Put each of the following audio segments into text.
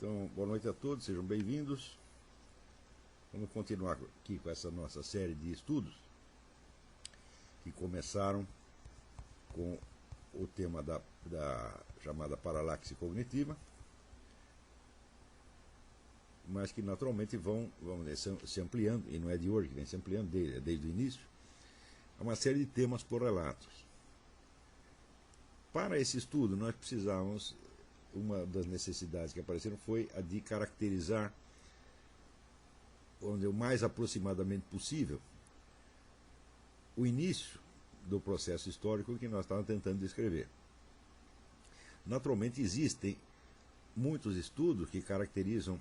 Então, boa noite a todos, sejam bem-vindos. Vamos continuar aqui com essa nossa série de estudos que começaram com o tema da chamada paralaxe cognitiva, mas que naturalmente vão se ampliando, e não é de hoje que vem se ampliando, desde o início, a uma série de temas correlatos. Para esse estudo, nós precisávamos, uma das necessidades que apareceram foi a de caracterizar, onde o mais aproximadamente possível, o início do processo histórico que nós estávamos tentando descrever. Naturalmente existem muitos estudos que caracterizam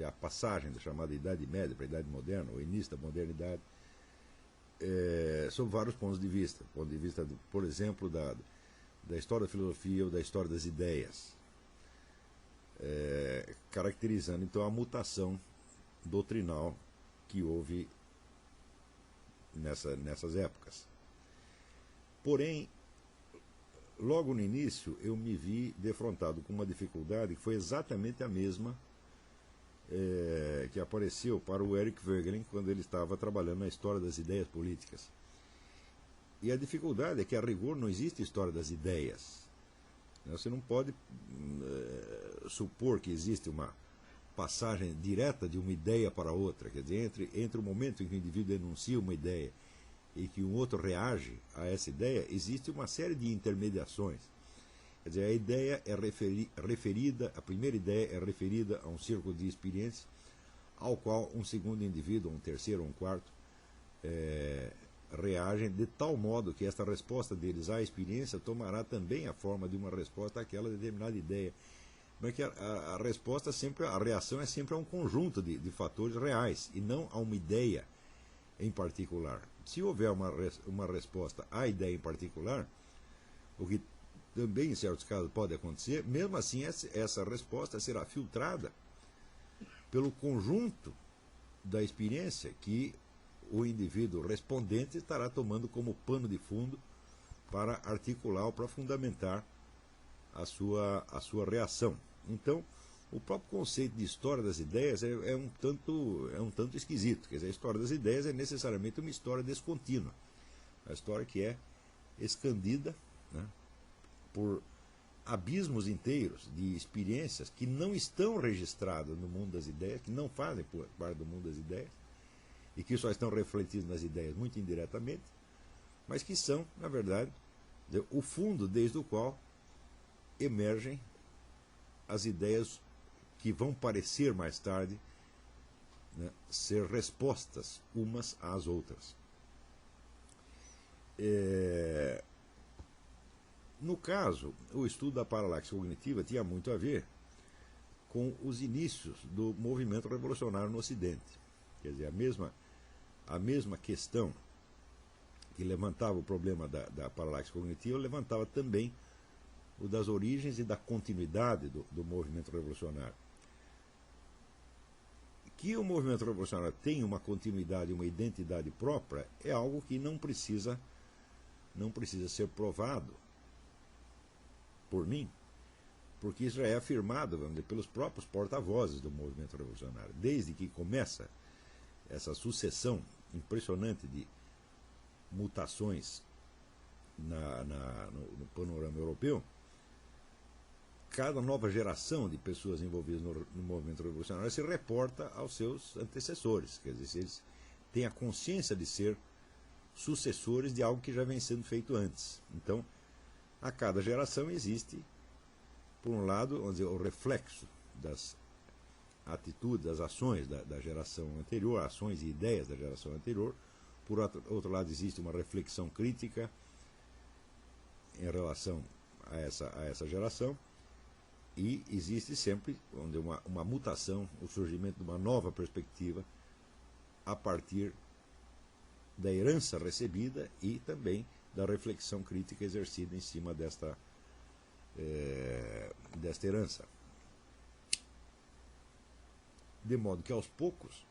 a passagem da chamada Idade Média para a Idade Moderna, o início da modernidade, sob vários pontos de vista. Ponto de vista, por exemplo, da história da filosofia ou da história das ideias, caracterizando então a mutação doutrinal que houve nessas épocas. Porém, logo no início eu me vi defrontado com uma dificuldade que foi exatamente a mesma que apareceu para o Eric Voegelin quando ele estava trabalhando na história das ideias políticas. E a dificuldade é que, a rigor, não existe história das ideias. Você não pode supor que existe uma passagem direta de uma ideia para outra. Quer dizer, entre o momento em que o indivíduo denuncia uma ideia e que um outro reage a essa ideia, existe uma série de intermediações. Quer dizer, a ideia é referida, a primeira ideia é referida a um círculo de experiências ao qual um segundo indivíduo, um terceiro ou um quarto, reagem de tal modo que esta resposta deles à experiência tomará também a forma de uma resposta àquela determinada ideia. Mas que a resposta sempre, a reação é sempre a um conjunto de fatores reais e não a uma ideia em particular. Se houver uma resposta à ideia em particular, o que também em certos casos pode acontecer, mesmo assim essa resposta será filtrada pelo conjunto da experiência que o indivíduo respondente estará tomando como pano de fundo para articular ou para fundamentar a sua reação. Então, o próprio conceito de história das ideias é um tanto esquisito. Quer dizer, a história das ideias é necessariamente uma história descontínua. Uma história que é escandida, né, por abismos inteiros de experiências que não estão registradas no mundo das ideias, que não fazem parte do mundo das ideias, e que só estão refletidos nas ideias muito indiretamente, mas que são, na verdade, o fundo desde o qual emergem as ideias que vão parecer mais tarde, né, ser respostas umas às outras. No caso, o estudo da paralaxe cognitiva tinha muito a ver com os inícios do movimento revolucionário no Ocidente. Quer dizer, a mesma questão que levantava o problema da paralaxe cognitiva levantava também o das origens e da continuidade do movimento revolucionário. Que o movimento revolucionário tem uma continuidade, uma identidade própria, é algo que não precisa ser provado por mim, porque isso já é afirmado, vamos dizer, pelos próprios porta-vozes do movimento revolucionário. Desde que começa essa sucessão impressionante de mutações no panorama europeu, cada nova geração de pessoas envolvidas no movimento revolucionário se reporta aos seus antecessores. Quer dizer, eles têm a consciência de ser sucessores de algo que já vem sendo feito antes. Então, a cada geração existe, por um lado, vamos dizer, o reflexo das atitudes, das ações da geração anterior, ações e ideias da geração anterior. Por outro lado, existe uma reflexão crítica em relação a essa geração. E existe sempre uma mutação, o surgimento de uma nova perspectiva a partir da herança recebida e também da reflexão crítica exercida em cima desta herança. De modo que, aos poucos,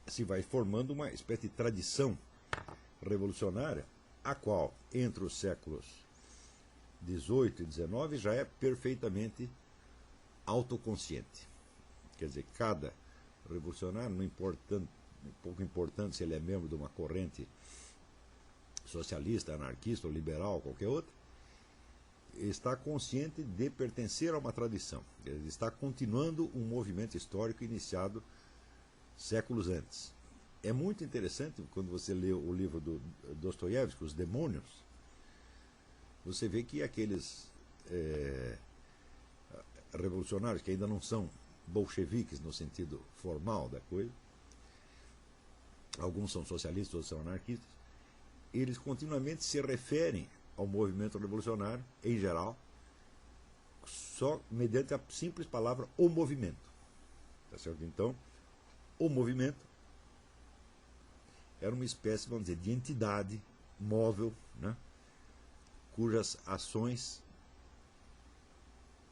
se vai formando uma espécie de tradição revolucionária, a qual, entre os séculos XVIII e XIX já é perfeitamente autoconsciente. Quer dizer, cada revolucionário, não importando, pouco importante se ele é membro de uma corrente socialista, anarquista ou liberal, qualquer outra, está consciente de pertencer a uma tradição. Ele está continuando um movimento histórico iniciado séculos antes. É muito interessante quando você lê o livro do Dostoiévski, Os Demônios, você vê que aqueles revolucionários que ainda não são bolcheviques no sentido formal da coisa, alguns são socialistas, outros são anarquistas, eles continuamente se referem ao movimento revolucionário, em geral, só mediante a simples palavra o movimento. Tá certo? Então, o movimento era uma espécie, vamos dizer, de entidade móvel, né, cujas ações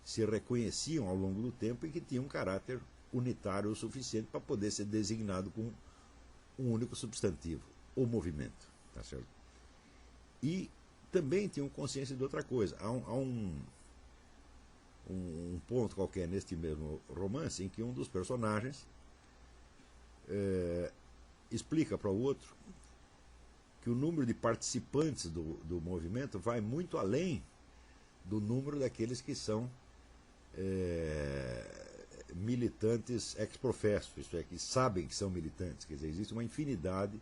se reconheciam ao longo do tempo e que tinham um caráter unitário o suficiente para poder ser designado com um único substantivo, o movimento. Tá certo? E também tinham consciência de outra coisa. Há um ponto qualquer neste mesmo romance em que um dos personagens explica para o outro que o número de participantes do movimento vai muito além do número daqueles que são militantes ex-professo, isto é, que sabem que são militantes. Quer dizer, existe uma infinidade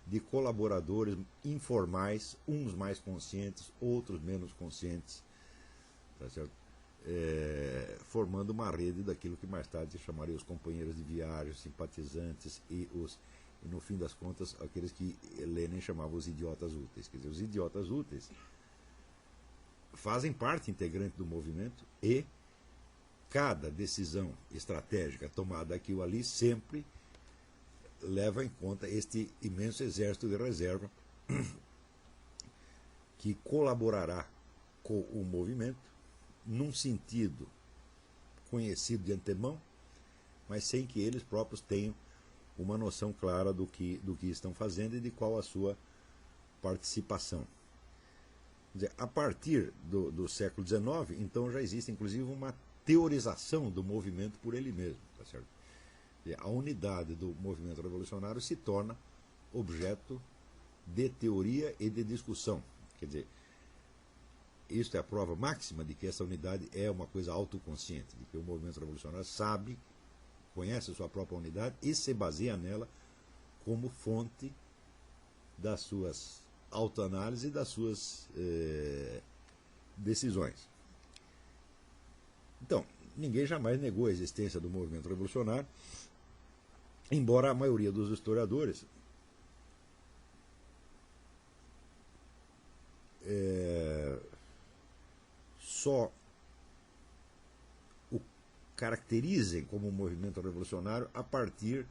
de colaboradores informais, uns mais conscientes, outros menos conscientes, tá certo? Formando uma rede daquilo que mais tarde se chamaria os companheiros de viagem, simpatizantes e no fim das contas, aqueles que Lenin chamava os idiotas úteis. Quer dizer, os idiotas úteis fazem parte integrante do movimento e cada decisão estratégica tomada aqui ou ali sempre leva em conta este imenso exército de reserva que colaborará com o movimento num sentido conhecido de antemão, mas sem que eles próprios tenham uma noção clara do que estão fazendo e de qual a sua participação. Quer dizer, a partir do século XIX, então já existe inclusive uma teorização do movimento por ele mesmo. Tá certo? A unidade do movimento revolucionário se torna objeto de teoria e de discussão. Quer dizer, isto é a prova máxima de que essa unidade é uma coisa autoconsciente, de que o movimento revolucionário sabe, conhece a sua própria unidade e se baseia nela como fonte das suas autoanálises e das suas decisões. Então, ninguém jamais negou a existência do movimento revolucionário, embora a maioria dos historiadores só o caracterizem como um movimento revolucionário a partir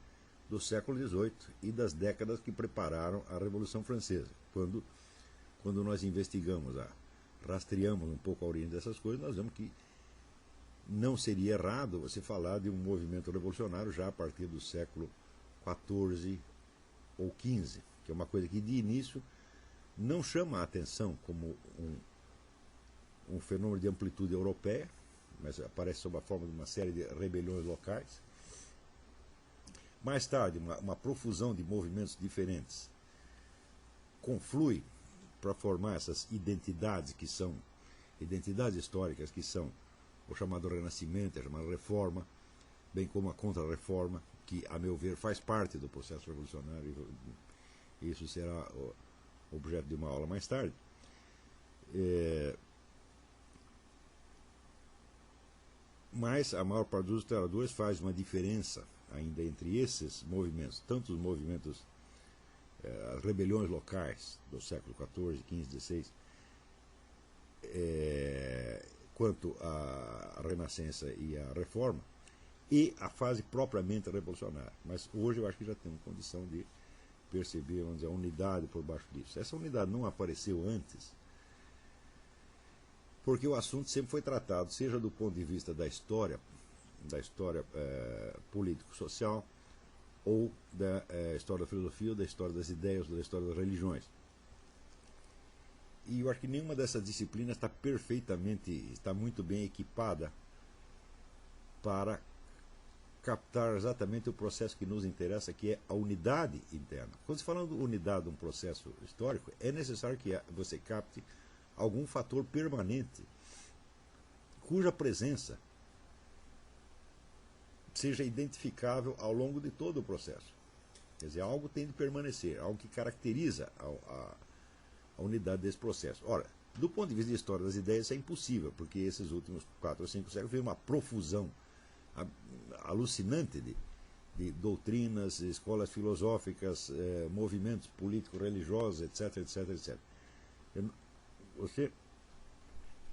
do século XVIII e das décadas que prepararam a Revolução Francesa. Quando nós investigamos, rastreamos um pouco a origem dessas coisas, nós vemos que não seria errado você falar de um movimento revolucionário já a partir do século XIV ou XV, que é uma coisa que de início não chama a atenção como um fenômeno de amplitude europeia, mas aparece sob a forma de uma série de rebeliões locais. Mais tarde, uma profusão de movimentos diferentes conflui para formar essas identidades que são identidades históricas, que são o chamado Renascimento, a chamada Reforma, bem como a Contra-Reforma, que, a meu ver, faz parte do processo revolucionário, e isso será objeto de uma aula mais tarde. Mas a maior parte dos historiadores faz uma diferença ainda entre esses movimentos, tanto os movimentos, as rebeliões locais do século XIV, XV, XVI, quanto a Renascença e a Reforma, e a fase propriamente revolucionária. Mas hoje eu acho que já temos condição de perceber, vamos dizer, a unidade por baixo disso. Essa unidade não apareceu antes, porque o assunto sempre foi tratado, seja do ponto de vista da história político-social, ou da história da filosofia, ou da história das ideias, ou da história das religiões. E eu acho que nenhuma dessas disciplinas está muito bem equipada para captar exatamente o processo que nos interessa, que é a unidade interna. Quando se fala de unidade de um processo histórico, é necessário que você capte algum fator permanente, cuja presença seja identificável ao longo de todo o processo. Quer dizer, algo tem de permanecer, algo que caracteriza a unidade desse processo. Ora, do ponto de vista da história das ideias, isso é impossível, porque esses últimos 4 ou 5 séculos veio uma profusão alucinante de doutrinas, escolas filosóficas, movimentos políticos, religiosos, etc, etc, etc. Você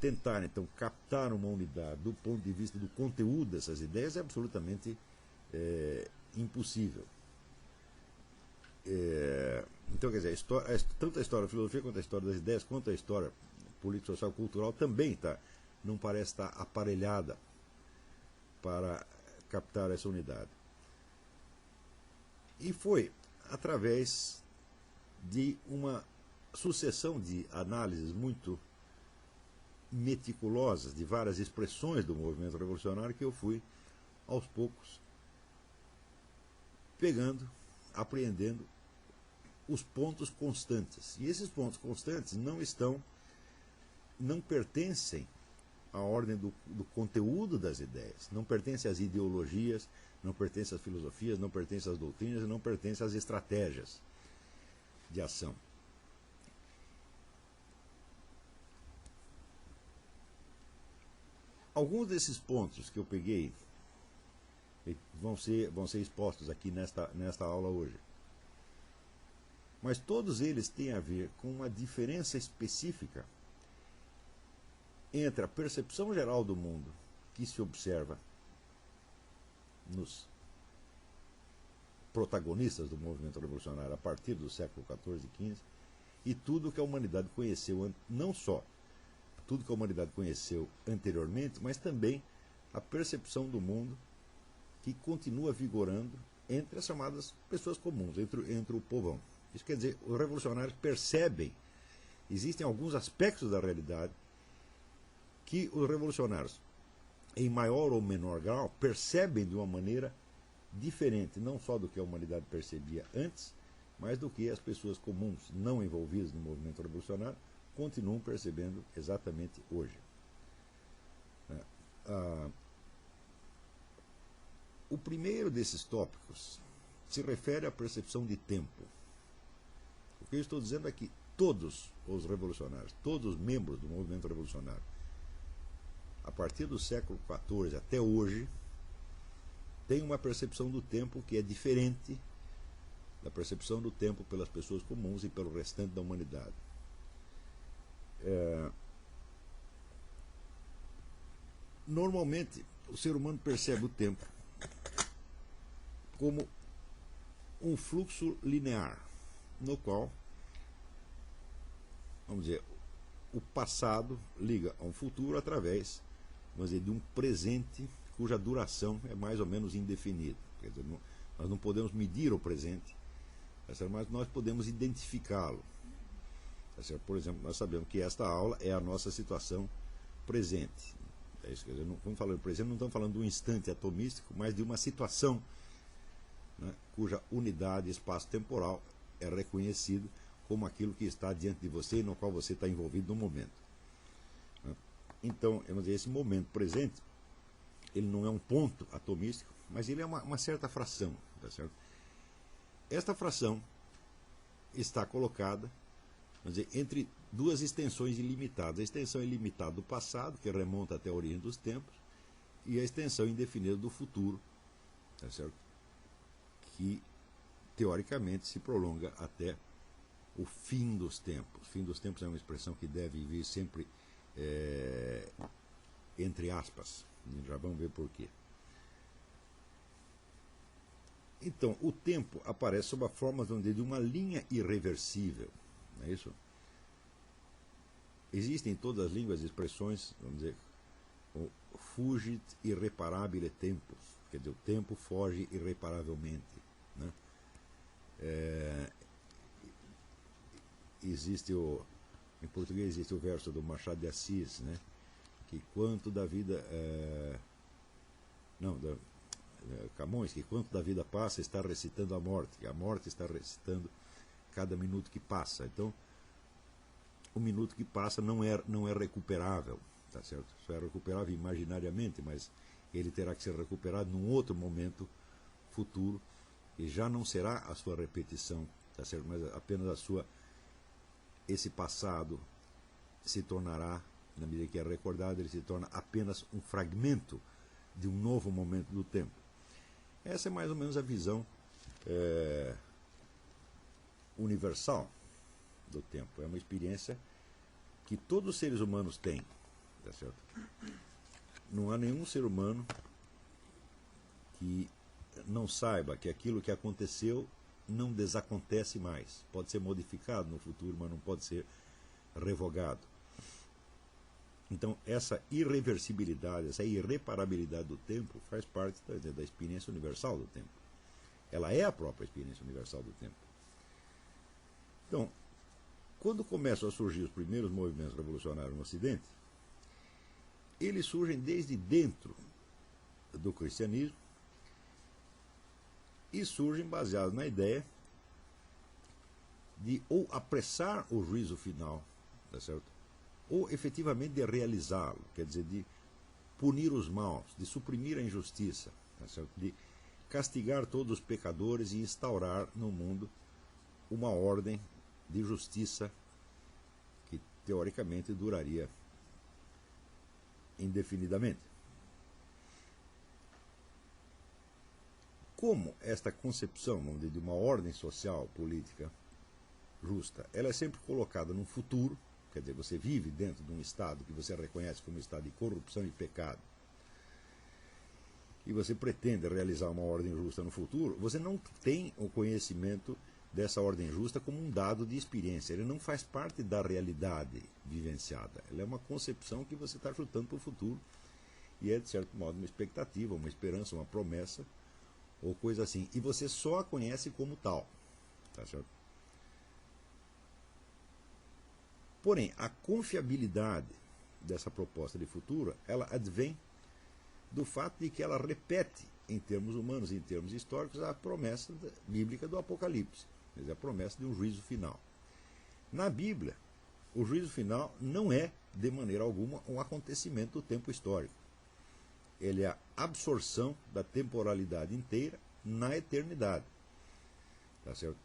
tentar, então, captar uma unidade do ponto de vista do conteúdo dessas ideias é absolutamente impossível. Então, quer dizer, tanto a história da filosofia quanto a história das ideias, quanto a história política, social e cultural também não parece estar aparelhada para captar essa unidade. E foi através de uma sucessão de análises muito meticulosas de várias expressões do movimento revolucionário que eu fui, aos poucos, pegando, apreendendo os pontos constantes. E esses pontos constantes não pertencem à ordem do conteúdo das ideias, não pertencem às ideologias, não pertencem às filosofias, não pertencem às doutrinas, não pertencem às estratégias de ação. Alguns desses pontos que eu peguei vão ser expostos aqui nesta aula hoje. Mas todos eles têm a ver com uma diferença específica entre a percepção geral do mundo que se observa nos protagonistas do movimento revolucionário a partir do século XIV e XV e tudo que a humanidade conheceu, não só tudo que a humanidade conheceu anteriormente, mas também a percepção do mundo que continua vigorando entre as chamadas pessoas comuns, entre o povão. Isso quer dizer, os revolucionários percebem, existem alguns aspectos da realidade que os revolucionários, em maior ou menor grau, percebem de uma maneira diferente, não só do que a humanidade percebia antes, mas do que as pessoas comuns, não envolvidas no movimento revolucionário, continuam percebendo exatamente hoje. O primeiro desses tópicos se refere à percepção de tempo. O que eu estou dizendo é que todos os revolucionários, todos os membros do movimento revolucionário, a partir do século XIV até hoje, têm uma percepção do tempo que é diferente da percepção do tempo pelas pessoas comuns e pelo restante da humanidade. Normalmente, o ser humano percebe o tempo como um fluxo linear, no qual, vamos dizer, o passado liga a um futuro através, vamos dizer, de um presente cuja duração é mais ou menos indefinida. Quer dizer, nós não podemos medir o presente, mas nós podemos identificá-lo. Por exemplo, nós sabemos que esta aula é a nossa situação presente. É isso, quer dizer, quando falamos presente, não estamos falando de um instante atomístico, mas de uma situação, né, cuja unidade espaço-temporal é reconhecido como aquilo que está diante de você e no qual você está envolvido no momento. Então, vamos dizer, esse momento presente, ele não é um ponto atomístico, mas ele é uma certa fração. Tá certo? Esta fração está colocada, vamos dizer, entre duas extensões ilimitadas. A extensão ilimitada do passado, que remonta até a origem dos tempos, e a extensão indefinida do futuro, tá certo? Que, teoricamente, se prolonga até o fim dos tempos. O fim dos tempos é uma expressão que deve vir sempre entre aspas. Já vamos ver por quê. Então, o tempo aparece sob a forma, vamos dizer, de uma linha irreversível. Não é isso? Existem em todas as línguas expressões, vamos dizer, o fugit irreparabile tempus, quer dizer, o tempo foge irreparavelmente. Né? Existe Em português existe o verso do Machado de Assis, né? Que quanto da vida... Camões, que quanto da vida passa está recitando a morte, que a morte está recitando cada minuto que passa. Então, o minuto que passa não é recuperável, tá certo? Só é recuperável imaginariamente, mas ele terá que ser recuperado num outro momento futuro, e já não será a sua repetição, tá certo? Mas apenas esse passado se tornará, na medida que é recordado, ele se torna apenas um fragmento de um novo momento do tempo. Essa é mais ou menos a visão universal do tempo. É uma experiência que todos os seres humanos têm, tá certo? Não há nenhum ser humano que não saiba que aquilo que aconteceu não desacontece mais. Pode ser modificado no futuro, mas não pode ser revogado. Então, essa irreversibilidade, essa irreparabilidade do tempo faz parte da experiência universal do tempo. Ela é a própria experiência universal do tempo. Então, quando começam a surgir os primeiros movimentos revolucionários no Ocidente, eles surgem desde dentro do cristianismo e surgem baseados na ideia de ou apressar o juízo final, tá certo? Ou efetivamente de realizá-lo, quer dizer, de punir os maus, de suprimir a injustiça, tá certo? De castigar todos os pecadores e instaurar no mundo uma ordem de justiça que teoricamente duraria indefinidamente. Como esta concepção, vamos dizer, de uma ordem social, política justa, ela é sempre colocada no futuro, quer dizer, você vive dentro de um Estado que você reconhece como um Estado de corrupção e pecado, e você pretende realizar uma ordem justa no futuro, você não tem o conhecimento dessa ordem justa como um dado de experiência. Ele não faz parte da realidade vivenciada. Ela é uma concepção que você está chutando para o futuro, e é, de certo modo, uma expectativa, uma esperança, uma promessa, ou coisa assim. E você só a conhece como tal. Tá certo? Porém, a confiabilidade dessa proposta de futuro, ela advém do fato de que ela repete, em termos humanos e em termos históricos, a promessa bíblica do Apocalipse, quer dizer, a promessa de um juízo final. Na Bíblia, o juízo final não é, de maneira alguma, um acontecimento do tempo histórico. Ele é a absorção da temporalidade inteira na eternidade. Tá certo?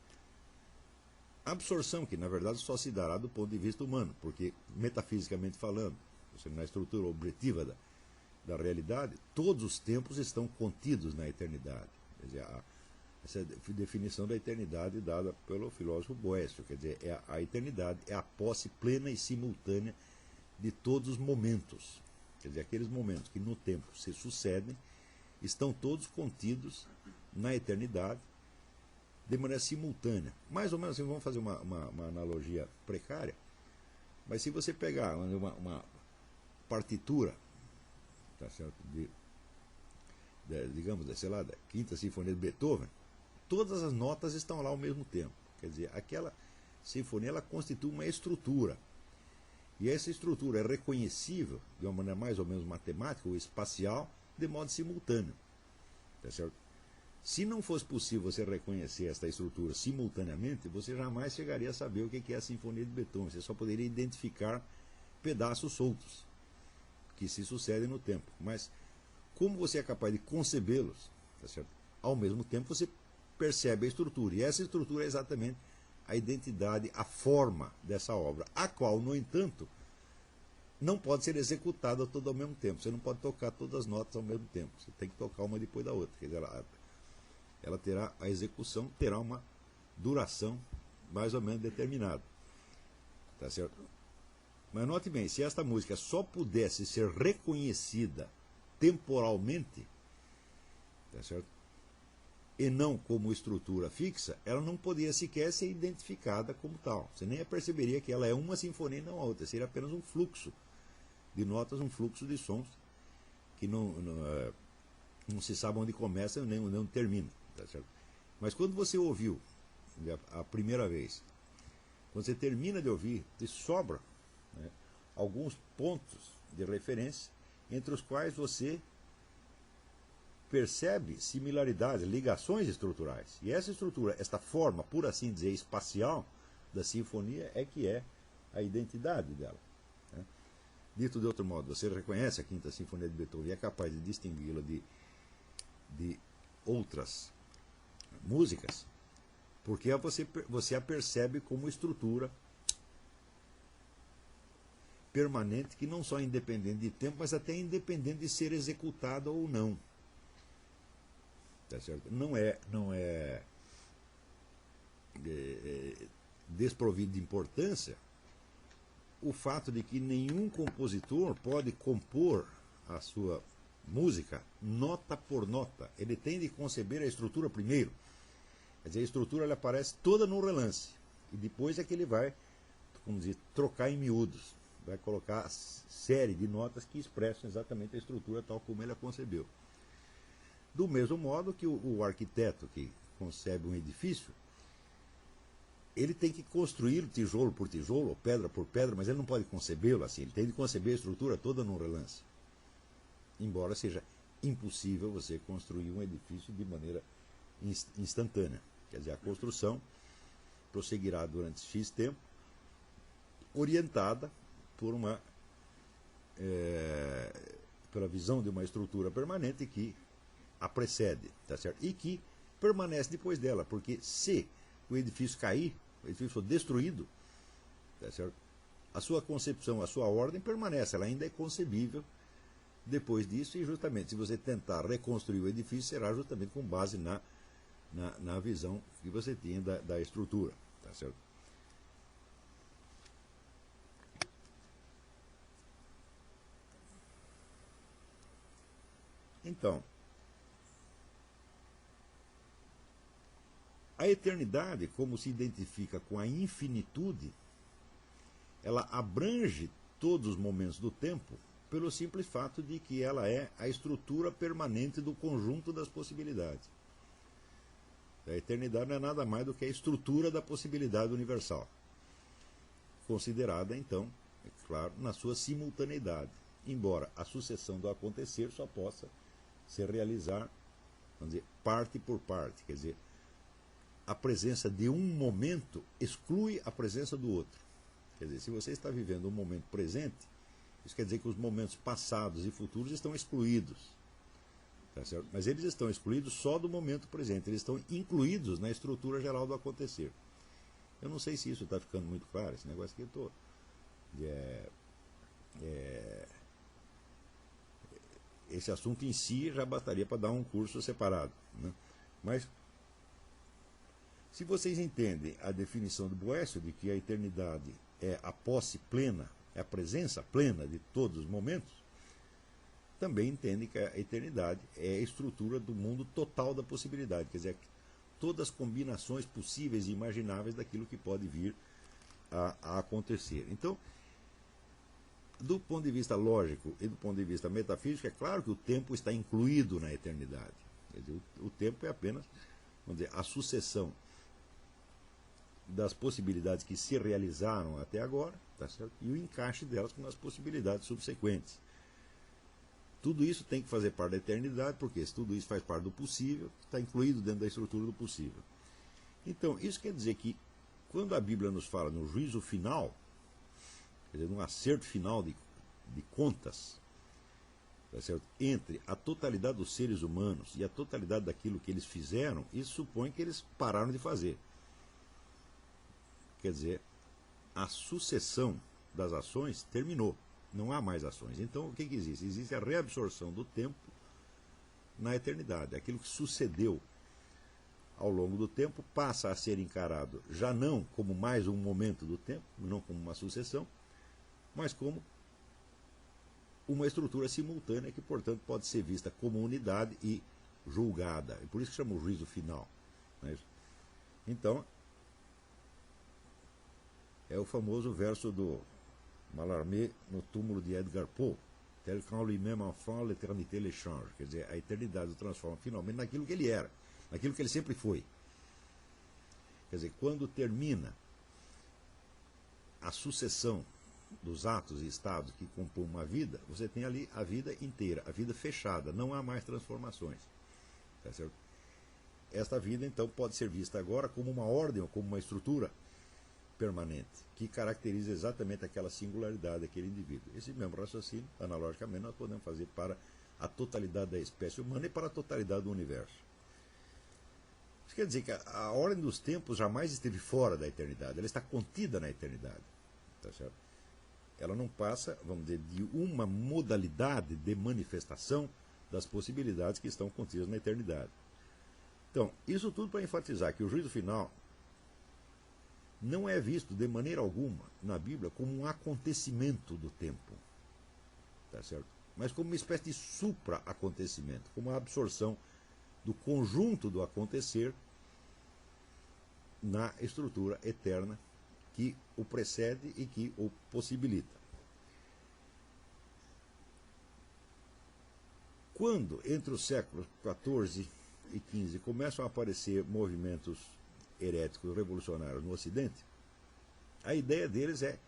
Absorção que, na verdade, só se dará do ponto de vista humano, porque, metafisicamente falando, na estrutura objetiva da realidade, todos os tempos estão contidos na eternidade. Quer dizer, essa definição da eternidade dada pelo filósofo Boécio, quer dizer, a eternidade é a posse plena e simultânea de todos os momentos. Quer dizer, aqueles momentos que no tempo se sucedem, estão todos contidos na eternidade de maneira simultânea. Mais ou menos assim, vamos fazer uma analogia precária, mas se você pegar uma partitura, tá certo, digamos, sei lá, da Quinta Sinfonia de Beethoven, todas as notas estão lá ao mesmo tempo. Quer dizer, aquela sinfonia ela constitui uma estrutura. E essa estrutura é reconhecível de uma maneira mais ou menos matemática ou espacial, de modo simultâneo. Tá certo? Se não fosse possível você reconhecer esta estrutura simultaneamente, você jamais chegaria a saber o que é a Sinfonia de Beethoven. Você só poderia identificar pedaços soltos que se sucedem no tempo. Mas como você é capaz de concebê-los, tá certo? Ao mesmo tempo você percebe a estrutura. E essa estrutura é exatamente a identidade, a forma dessa obra, a qual, no entanto, não pode ser executada toda ao mesmo tempo. Você não pode tocar todas as notas ao mesmo tempo. Você tem que tocar uma depois da outra. Quer dizer, ela terá, a execução terá uma duração mais ou menos determinada. Tá certo? Mas note bem, se esta música só pudesse ser reconhecida temporalmente, tá certo? E não como estrutura fixa, ela não poderia sequer ser identificada como tal. Você nem perceberia que ela é uma sinfonia e não a outra. Seria apenas um fluxo de notas, um fluxo de sons que não se sabe onde começa nem onde termina. Tá certo? Mas quando você ouviu a primeira vez, quando você termina de ouvir, te sobra alguns pontos de referência entre os quais você percebe similaridades, ligações estruturais. E essa estrutura, esta forma, por assim dizer, espacial da sinfonia é que é a identidade dela. Né? Dito de outro modo, você reconhece a Quinta Sinfonia de Beethoven e é capaz de distingui-la de outras músicas, porque você a percebe como estrutura permanente, que não só é independente de tempo, mas até independente de ser executada ou não. Tá certo? Não é desprovido de importância o fato de que nenhum compositor pode compor a sua música nota por nota. Ele tem de conceber a estrutura primeiro. Quer dizer, a estrutura ela aparece toda no relance. E depois é que ele vai, como dizer, trocar em miúdos. Vai colocar a série de notas que expressam exatamente a estrutura tal como ele a concebeu. Do mesmo modo que o arquiteto que concebe um edifício, ele tem que construí-lo tijolo por tijolo, ou pedra por pedra, mas ele não pode concebê-lo assim. Ele tem de conceber a estrutura toda num relance. Embora seja impossível você construir um edifício de maneira instantânea. Quer dizer, a construção prosseguirá durante X tempo, orientada por pela visão de uma estrutura permanente que a precede, tá certo? E que permanece depois dela, porque se o edifício cair, o edifício for destruído, tá certo? A sua concepção, a sua ordem permanece, ela ainda é concebível depois disso, e justamente se você tentar reconstruir o edifício, será justamente com base na visão que você tinha da estrutura, tá certo? Então, a eternidade, como se identifica com a infinitude, ela abrange todos os momentos do tempo pelo simples fato de que ela é a estrutura permanente do conjunto das possibilidades. A eternidade não é nada mais do que a estrutura da possibilidade universal, considerada, então, é claro, na sua simultaneidade, embora a sucessão do acontecer só possa se realizar, vamos dizer, parte por parte, quer dizer, a presença de um momento exclui a presença do outro. Quer dizer, se você está vivendo um momento presente, isso quer dizer que os momentos passados e futuros estão excluídos. Tá certo? Mas eles estão excluídos só do momento presente, eles estão incluídos na estrutura geral do acontecer. Eu não sei se isso está ficando muito claro, esse negócio que eu estou... esse assunto em si já bastaria para dar um curso separado. Né? Mas, se vocês entendem a definição do Boécio de que a eternidade é a posse plena, é a presença plena de todos os momentos, também entendem que a eternidade é a estrutura do mundo total da possibilidade, quer dizer, todas as combinações possíveis e imagináveis daquilo que pode vir a acontecer. Então, do ponto de vista lógico e do ponto de vista metafísico, é claro que o tempo está incluído na eternidade. Quer dizer, o tempo é apenas, vamos dizer, a sucessão das possibilidades que se realizaram até agora, tá certo? E o encaixe delas com as possibilidades subsequentes. Tudo isso tem que fazer parte da eternidade, porque se tudo isso faz parte do possível, está incluído dentro da estrutura do possível. Então, isso quer dizer que, quando a Bíblia nos fala no juízo final, quer dizer, num acerto final de contas, tá certo? Entre a totalidade dos seres humanos e a totalidade daquilo que eles fizeram, isso supõe que eles pararam de fazer. Quer dizer, a sucessão das ações terminou. Não há mais ações. Então, o que existe? Existe a reabsorção do tempo na eternidade. Aquilo que sucedeu ao longo do tempo passa a ser encarado já não como mais um momento do tempo, não como uma sucessão, mas como uma estrutura simultânea que, portanto, pode ser vista como unidade e julgada. E por isso que chama o juízo final. Não é isso? Então, é o famoso verso do Mallarmé no túmulo de Edgar Poe, tel qu'en lui-même enfant, l'éternité le change. Quer dizer, a eternidade o transforma finalmente naquilo que ele era, naquilo que ele sempre foi. Quer dizer, quando termina a sucessão dos atos e estados que compõem uma vida, você tem ali a vida inteira, a vida fechada, não há mais transformações. Tá certo? Esta vida, então, pode ser vista agora como uma ordem ou como uma estrutura permanente, que caracteriza exatamente aquela singularidade daquele indivíduo. Esse mesmo raciocínio, analogicamente, nós podemos fazer para a totalidade da espécie humana e para a totalidade do universo. Isso quer dizer que a ordem dos tempos jamais esteve fora da eternidade, ela está contida na eternidade. Tá certo? Ela não passa, vamos dizer, de uma modalidade de manifestação das possibilidades que estão contidas na eternidade. Então, isso tudo para enfatizar que o juízo final não é visto de maneira alguma na Bíblia como um acontecimento do tempo, tá certo? Mas como uma espécie de supra-acontecimento, como a absorção do conjunto do acontecer na estrutura eterna que o precede e que o possibilita. Quando, entre os séculos XIV e XV, começam a aparecer movimentos heréticos revolucionários no Ocidente, a ideia deles é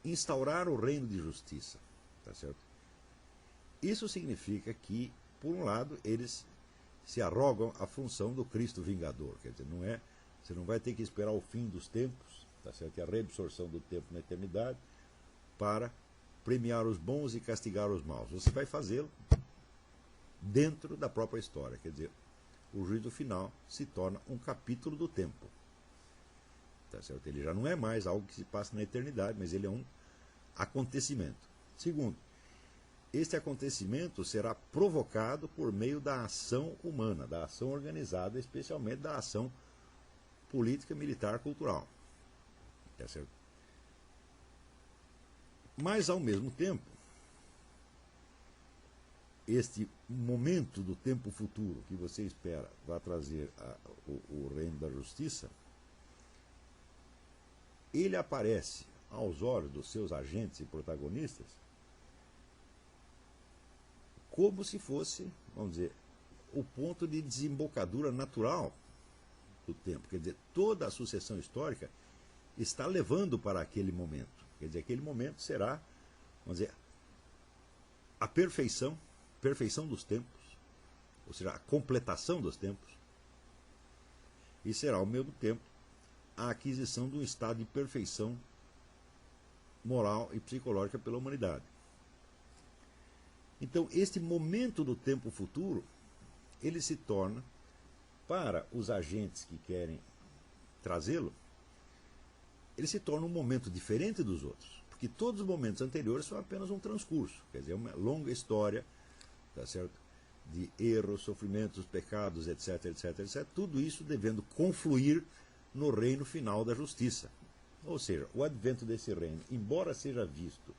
instaurar o reino de justiça. Tá certo? Isso significa que, por um lado, eles se arrogam a função do Cristo vingador. Quer dizer, você não vai ter que esperar o fim dos tempos, tá certo? A reabsorção do tempo na eternidade, para premiar os bons e castigar os maus. Você vai fazê-lo dentro da própria história. Quer dizer, o juízo final se torna um capítulo do tempo. Tá certo? Ele já não é mais algo que se passa na eternidade, mas ele é um acontecimento. Segundo, este acontecimento será provocado por meio da ação humana, da ação organizada, especialmente da ação política, militar, cultural. Tá certo? Mas, ao mesmo tempo, este momento do tempo futuro que você espera vai trazer o reino da justiça, ele aparece aos olhos dos seus agentes e protagonistas como se fosse, vamos dizer, o ponto de desembocadura natural do tempo. Quer dizer, toda a sucessão histórica está levando para aquele momento. Quer dizer, aquele momento será, vamos dizer, a perfeição dos tempos, ou seja, a completação dos tempos, e será, ao mesmo tempo, a aquisição de um estado de perfeição moral e psicológica pela humanidade. Então, este momento do tempo futuro, ele se torna, para os agentes que querem trazê-lo, ele se torna um momento diferente dos outros, porque todos os momentos anteriores são apenas um transcurso, quer dizer, uma longa história, tá certo? De erros, sofrimentos, pecados, etc, etc, etc, tudo isso devendo confluir no reino final da justiça. Ou seja, o advento desse reino, embora seja visto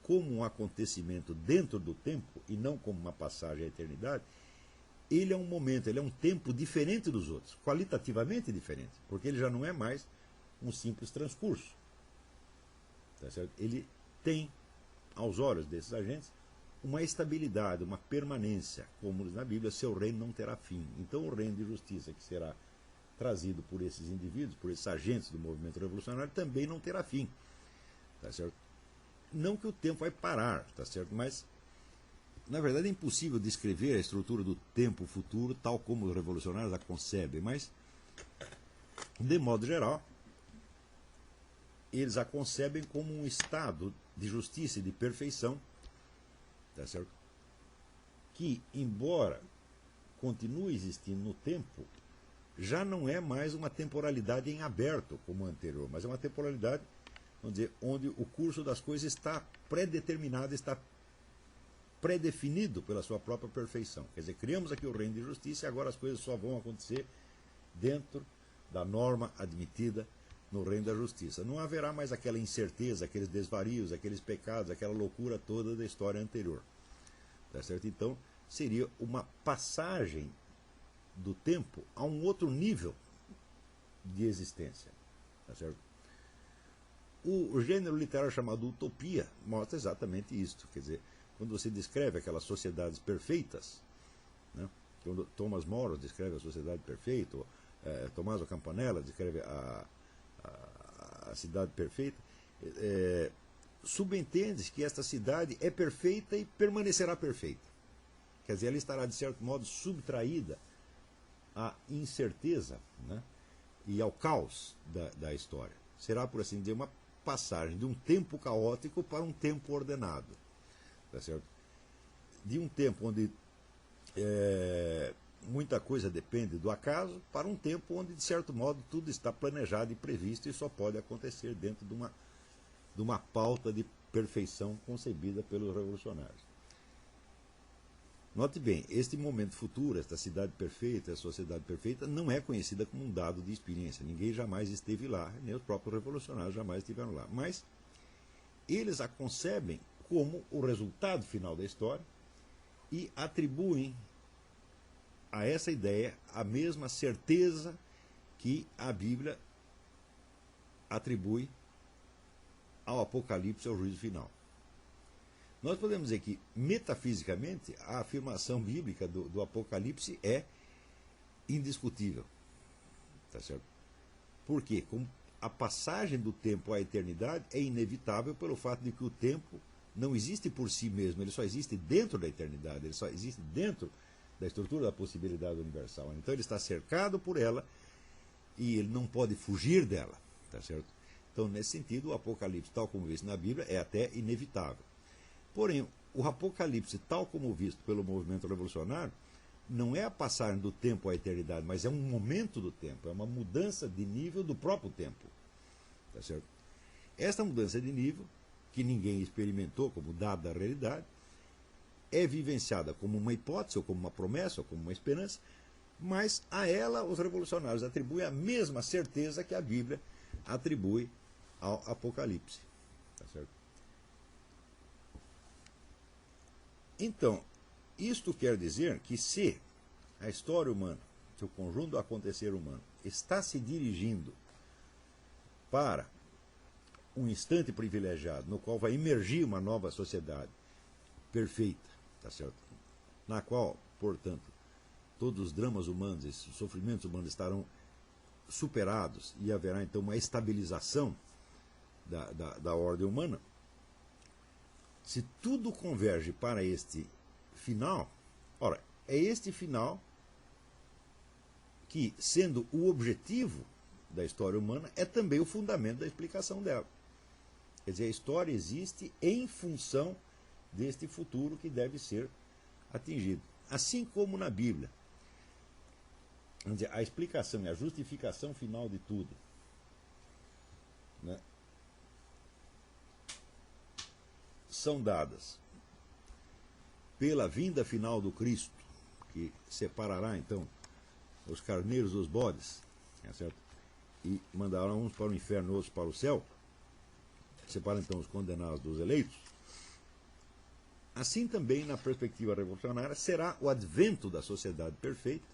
como um acontecimento dentro do tempo e não como uma passagem à eternidade, ele é um momento, ele é um tempo diferente dos outros, qualitativamente diferente, porque ele já não é mais um simples transcurso. Tá certo? Ele tem, aos olhos desses agentes, uma estabilidade, uma permanência, como diz na Bíblia, seu reino não terá fim. Então o reino de justiça que será trazido por esses indivíduos, por esses agentes do movimento revolucionário, também não terá fim. Tá certo? Não que o tempo vai parar, tá certo? Mas, na verdade, é impossível descrever a estrutura do tempo futuro tal como os revolucionários a concebem, mas, de modo geral, eles a concebem como um estado de justiça e de perfeição, tá certo? Que, embora continue existindo no tempo, já não é mais uma temporalidade em aberto como a anterior, mas é uma temporalidade, vamos dizer, onde o curso das coisas está pré-determinado, está pré-definido pela sua própria perfeição. Quer dizer, criamos aqui o reino de justiça e agora as coisas só vão acontecer dentro da norma admitida no reino da justiça. Não haverá mais aquela incerteza, aqueles desvarios, aqueles pecados, aquela loucura toda da história anterior. Tá certo? Então, seria uma passagem do tempo a um outro nível de existência. Tá certo? O gênero literário chamado utopia mostra exatamente isso. Quer dizer, quando você descreve aquelas sociedades perfeitas, né? Quando Thomas More descreve a sociedade perfeita, ou, Tommaso Campanella descreve a cidade perfeita, subentende-se que esta cidade é perfeita e permanecerá perfeita. Quer dizer, ela estará, de certo modo, subtraída à incerteza, né, e ao caos da história. Será, por assim dizer, uma passagem de um tempo caótico para um tempo ordenado. Tá certo? De um tempo onde muita coisa depende do acaso, para um tempo onde, de certo modo, tudo está planejado e previsto e só pode acontecer dentro de uma pauta de perfeição concebida pelos revolucionários. Note bem, este momento futuro, esta cidade perfeita, a sociedade perfeita, não é conhecida como um dado de experiência. Ninguém jamais esteve lá, nem os próprios revolucionários jamais estiveram lá. Mas eles a concebem como o resultado final da história e atribuem a essa ideia a mesma certeza que a Bíblia atribui ao Apocalipse, ao juízo final. Nós podemos dizer que, metafisicamente, a afirmação bíblica do Apocalipse é indiscutível. Tá certo? Por quê? Como a passagem do tempo à eternidade é inevitável pelo fato de que o tempo não existe por si mesmo, ele só existe dentro da eternidade, ele só existe dentro da estrutura da possibilidade universal. Então ele está cercado por ela e ele não pode fugir dela. Tá certo? Então, nesse sentido, o Apocalipse, tal como visto na Bíblia, é até inevitável. Porém, o Apocalipse, tal como visto pelo movimento revolucionário, não é a passagem do tempo à eternidade, mas é um momento do tempo, é uma mudança de nível do próprio tempo. Tá certo? Esta mudança de nível, que ninguém experimentou como dada a realidade, é vivenciada como uma hipótese, ou como uma promessa, ou como uma esperança, mas a ela os revolucionários atribuem a mesma certeza que a Bíblia atribui ao Apocalipse. Tá certo? Então, isto quer dizer que se a história humana, se o conjunto do acontecer humano, está se dirigindo para um instante privilegiado, no qual vai emergir uma nova sociedade perfeita, tá certo? Na qual, portanto, todos os dramas humanos, esses sofrimentos humanos estarão superados e haverá então uma estabilização da ordem humana. Se tudo converge para este final, ora, é este final que, sendo o objetivo da história humana, é também o fundamento da explicação dela. Quer dizer, a história existe em função deste futuro que deve ser atingido. Assim como na Bíblia. Quer dizer, a explicação e a justificação final de tudo, né, são dadas pela vinda final do Cristo, que separará então os carneiros dos bodes, é certo? E mandará uns para o inferno, outros para o céu, separa então os condenados dos eleitos. Assim também, na perspectiva revolucionária, será o advento da sociedade perfeita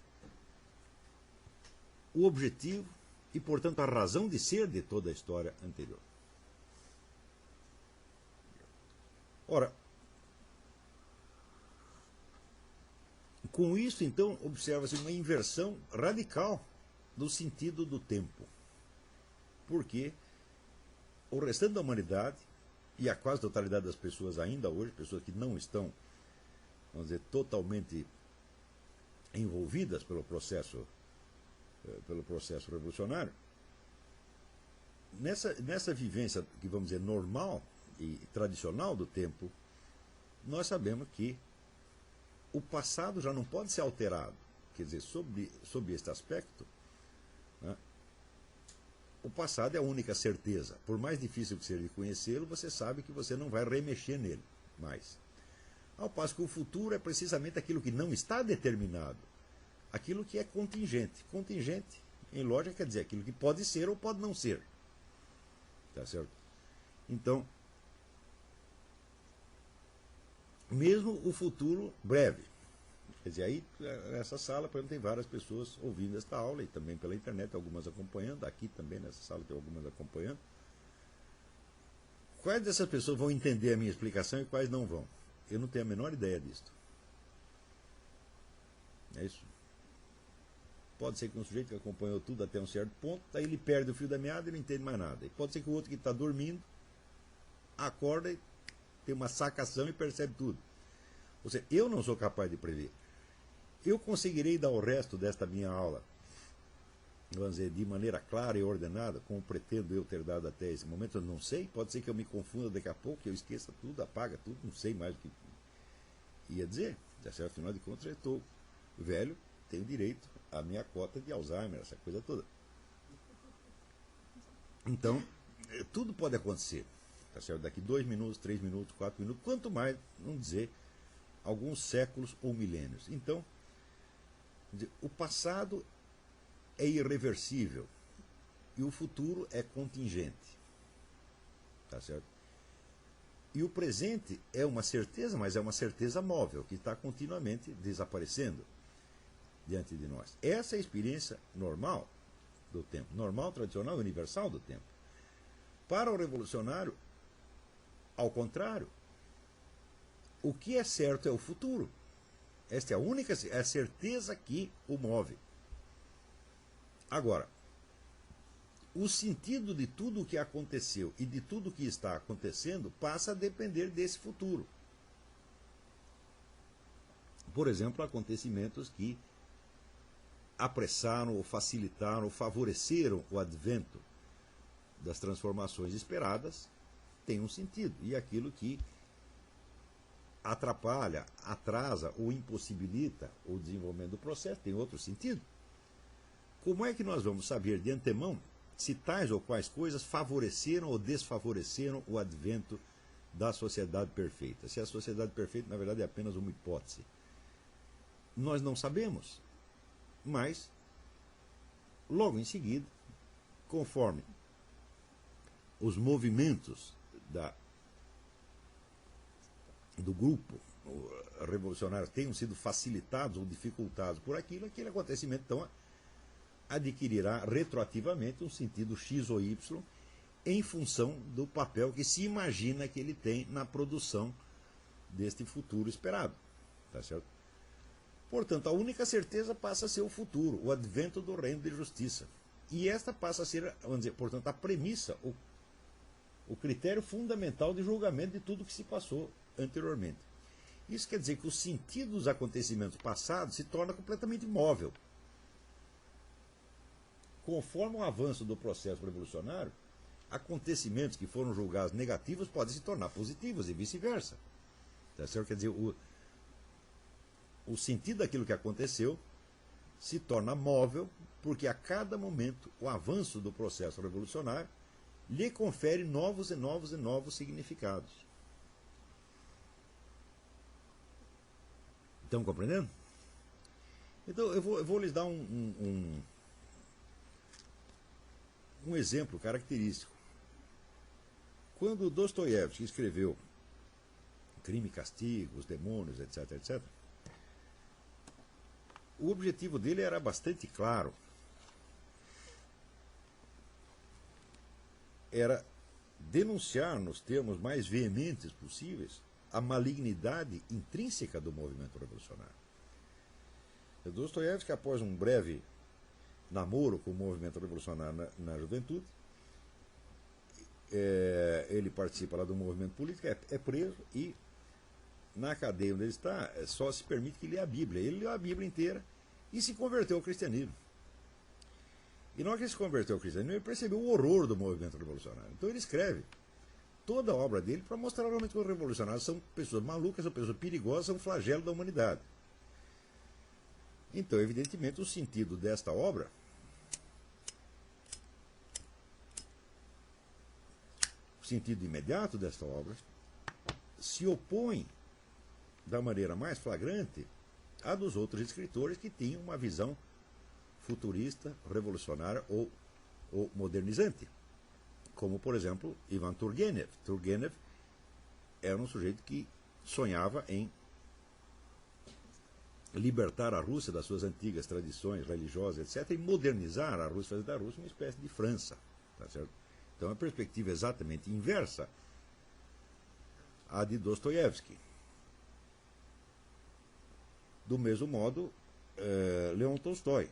o objetivo e, portanto, a razão de ser de toda a história anterior. Ora, com isso, então, observa-se uma inversão radical do sentido do tempo. Porque o restante da humanidade, e a quase totalidade das pessoas ainda hoje, pessoas que não estão, vamos dizer, totalmente envolvidas pelo processo revolucionário, nessa vivência, que vamos dizer, normal e tradicional do tempo, nós sabemos que o passado já não pode ser alterado. Quer dizer, sob este aspecto, né, o passado é a única certeza. Por mais difícil que seja de conhecê-lo, você sabe que você não vai remexer nele mais. Ao passo que o futuro é precisamente aquilo que não está determinado, aquilo que é contingente. Contingente, em lógica, quer dizer aquilo que pode ser ou pode não ser. Tá certo? Então, mesmo o futuro breve. Quer dizer, aí, nessa sala, por exemplo, tem várias pessoas ouvindo esta aula, e também pela internet, algumas acompanhando, aqui também nessa sala tem algumas acompanhando. Quais dessas pessoas vão entender a minha explicação e quais não vão? Eu não tenho a menor ideia disto. É isso. Pode ser que um sujeito que acompanhou tudo até um certo ponto, daí ele perde o fio da meada e não entende mais nada. E pode ser que o outro que está dormindo acorda e tem uma sacação e percebe tudo. Ou seja, eu não sou capaz de prever. Eu conseguirei dar o resto desta minha aula, vamos dizer, de maneira clara e ordenada, como pretendo eu ter dado até esse momento? Eu não sei. Pode ser que eu me confunda daqui a pouco, que eu esqueça tudo, apaga tudo, não sei mais o que ia dizer. Afinal de contas, eu estou velho, tenho direito à minha cota de Alzheimer, essa coisa toda. Então, tudo pode acontecer. Tá certo? Daqui 2 minutos, 3 minutos, 4 minutos, quanto mais, vamos dizer, alguns séculos ou milênios. Então, o passado é irreversível e o futuro é contingente. Tá certo? E o presente é uma certeza, mas é uma certeza móvel, que está continuamente desaparecendo diante de nós. Essa é a experiência normal do tempo. Normal, tradicional e universal do tempo. Para o revolucionário, ao contrário, o que é certo é o futuro. Esta é a única, é a certeza que o move. Agora, o sentido de tudo o que aconteceu e de tudo o que está acontecendo passa a depender desse futuro. Por exemplo, acontecimentos que apressaram, ou facilitaram, ou favoreceram o advento das transformações esperadas tem um sentido. E aquilo que atrapalha, atrasa ou impossibilita o desenvolvimento do processo tem outro sentido. Como é que nós vamos saber de antemão se tais ou quais coisas favoreceram ou desfavoreceram o advento da sociedade perfeita? Se a sociedade perfeita, na verdade, é apenas uma hipótese. Nós não sabemos, mas logo em seguida, conforme os movimentos do grupo revolucionário tenham sido facilitados ou dificultados por aquilo, aquele acontecimento então adquirirá retroativamente um sentido X ou Y em função do papel que se imagina que ele tem na produção deste futuro esperado. Tá certo? Portanto, a única certeza passa a ser o futuro, o advento do reino de justiça. E esta passa a ser, vamos dizer, portanto, a premissa, o critério fundamental de julgamento de tudo que se passou anteriormente. Isso quer dizer que o sentido dos acontecimentos passados se torna completamente móvel. Conforme o avanço do processo revolucionário, acontecimentos que foram julgados negativos podem se tornar positivos e vice-versa. Tá certo? Quer dizer, o sentido daquilo que aconteceu se torna móvel, porque a cada momento o avanço do processo revolucionário lhe confere novos e novos e novos significados. Estão compreendendo? Então eu vou lhes dar um exemplo característico. Quando Dostoiévski escreveu Crime e Castigo, Os Demônios, etc., etc., o objetivo dele era bastante claro. Era denunciar, nos termos mais veementes possíveis, a malignidade intrínseca do movimento revolucionário. Dostoiévski, após um breve namoro com o movimento revolucionário na juventude, ele participa lá do movimento político, é preso e na cadeia onde ele está só se permite que leia a Bíblia. Ele leu a Bíblia inteira e se converteu ao cristianismo. E na hora que ele se converteu ao cristianismo, ele percebeu o horror do movimento revolucionário. Então ele escreve toda a obra dele para mostrar realmente que os revolucionários são pessoas malucas, são pessoas perigosas, são um flagelo da humanidade. Então, evidentemente, o sentido desta obra o sentido imediato desta obra se opõe da maneira mais flagrante à dos outros escritores que tinham uma visão futurista, revolucionária ou modernizante. Como, por exemplo, Ivan Turgenev. Turgenev era um sujeito que sonhava em libertar a Rússia das suas antigas tradições religiosas, etc., e modernizar a Rússia, fazer da Rússia uma espécie de França. Tá certo? Então, é uma perspectiva exatamente inversa à de Dostoiévski. Do mesmo modo, Leon Tolstói,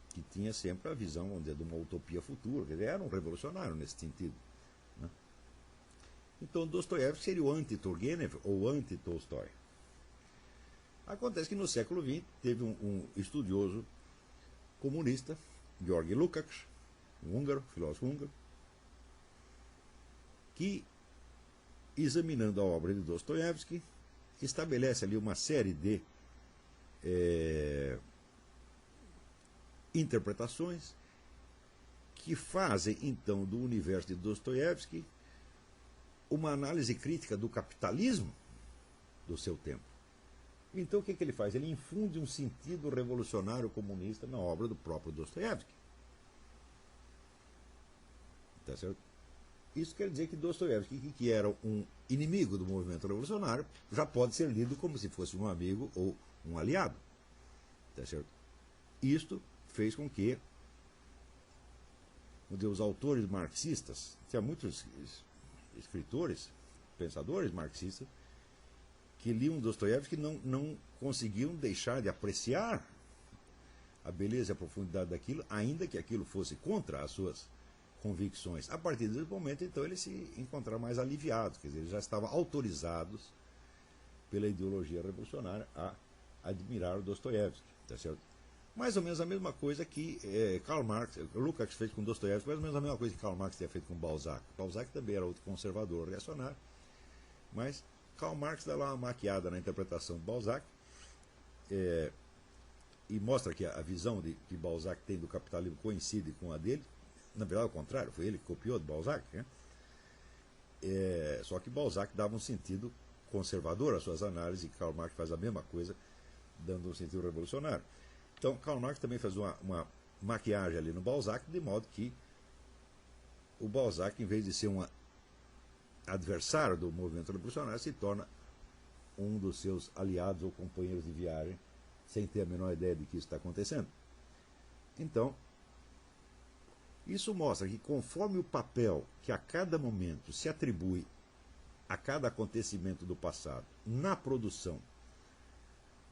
que tinha sempre a visão, vamos dizer, de uma utopia futura, quer dizer, era um revolucionário nesse sentido. Né? Então Dostoiévski seria o anti-Turgenev ou anti-Tolstói. Acontece que no século XX teve um estudioso comunista, Georgi Lukács, um húngaro, filósofo húngaro, que, examinando a obra de Dostoiévski, estabelece ali uma série de interpretações que fazem, então, do universo de Dostoiévski uma análise crítica do capitalismo do seu tempo. Então, o que ele faz? Ele infunde um sentido revolucionário comunista na obra do próprio Dostoiévski. Tá certo? Isso quer dizer que Dostoiévski, que era um inimigo do movimento revolucionário, já pode ser lido como se fosse um amigo ou um aliado. Tá certo? Isto fez com que os autores marxistas, tinha muitos escritores, pensadores marxistas, que liam Dostoiévski não conseguiam deixar de apreciar a beleza e a profundidade daquilo, ainda que aquilo fosse contra as suas convicções. A partir desse momento, então, eles se encontraram mais aliviados, quer dizer, eles já estavam autorizados pela ideologia revolucionária a admirar o Dostoiévski, tá certo? Mais ou menos a mesma coisa que Karl Marx, Lukács fez com Dostoiévski, mais ou menos a mesma coisa que Karl Marx tinha feito com Balzac. Balzac também era outro conservador, reacionário, mas Karl Marx dá lá uma maquiada na interpretação de Balzac e mostra que a visão que Balzac tem do capitalismo coincide com a dele. Na verdade, ao contrário, foi ele que copiou de Balzac, né? Só que Balzac dava um sentido conservador às suas análises e Karl Marx faz a mesma coisa, dando um sentido revolucionário. Então, Karl Marx também faz uma maquiagem ali no Balzac, de modo que o Balzac, em vez de ser um adversário do movimento revolucionário, se torna um dos seus aliados ou companheiros de viagem, sem ter a menor ideia de que isso está acontecendo. Então, isso mostra que conforme o papel que a cada momento se atribui a cada acontecimento do passado na produção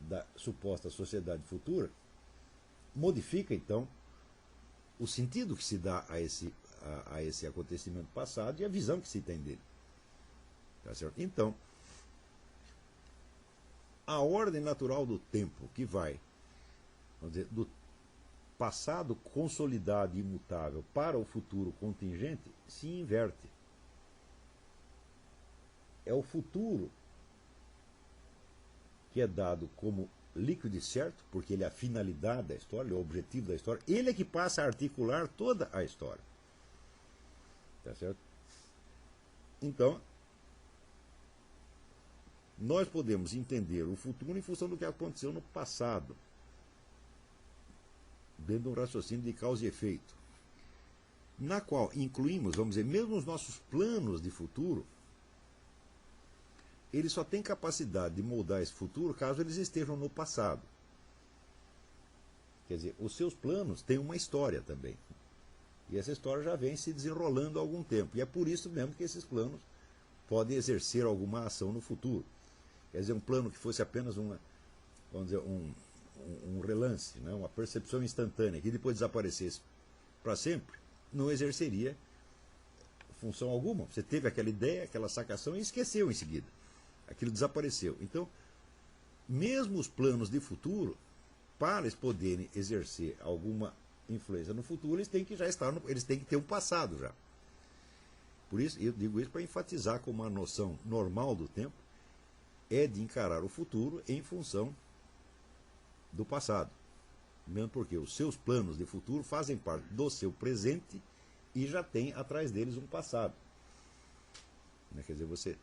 da suposta sociedade futura, modifica então o sentido que se dá a esse acontecimento passado e a visão que se tem dele. Tá certo? Então, a ordem natural do tempo que vai, vamos dizer, do passado consolidado e imutável para o futuro contingente se inverte. É o futuro que é dado como líquido e certo, porque ele é a finalidade da história, ele é o objetivo da história, ele é que passa a articular toda a história. Tá certo? Então, nós podemos entender o futuro em função do que aconteceu no passado, dentro de um raciocínio de causa e efeito, na qual incluímos, vamos dizer, mesmo os nossos planos de futuro, eles só têm capacidade de moldar esse futuro caso eles estejam no passado. Quer dizer, os seus planos têm uma história também. E essa história já vem se desenrolando há algum tempo. E é por isso mesmo que esses planos podem exercer alguma ação no futuro. Quer dizer, um plano que fosse apenas vamos dizer, um relance, né, uma percepção instantânea, que depois desaparecesse para sempre, não exerceria função alguma. Você teve aquela ideia, aquela sacação e esqueceu em seguida. Aquilo desapareceu. Então, mesmo os planos de futuro, para eles poderem exercer alguma influência no futuro, eles têm que já estar, eles têm que ter um passado já. Por isso, eu digo isso para enfatizar como a noção normal do tempo é de encarar o futuro em função do passado. Mesmo porque os seus planos de futuro fazem parte do seu presente e já tem atrás deles um passado. Quer dizer,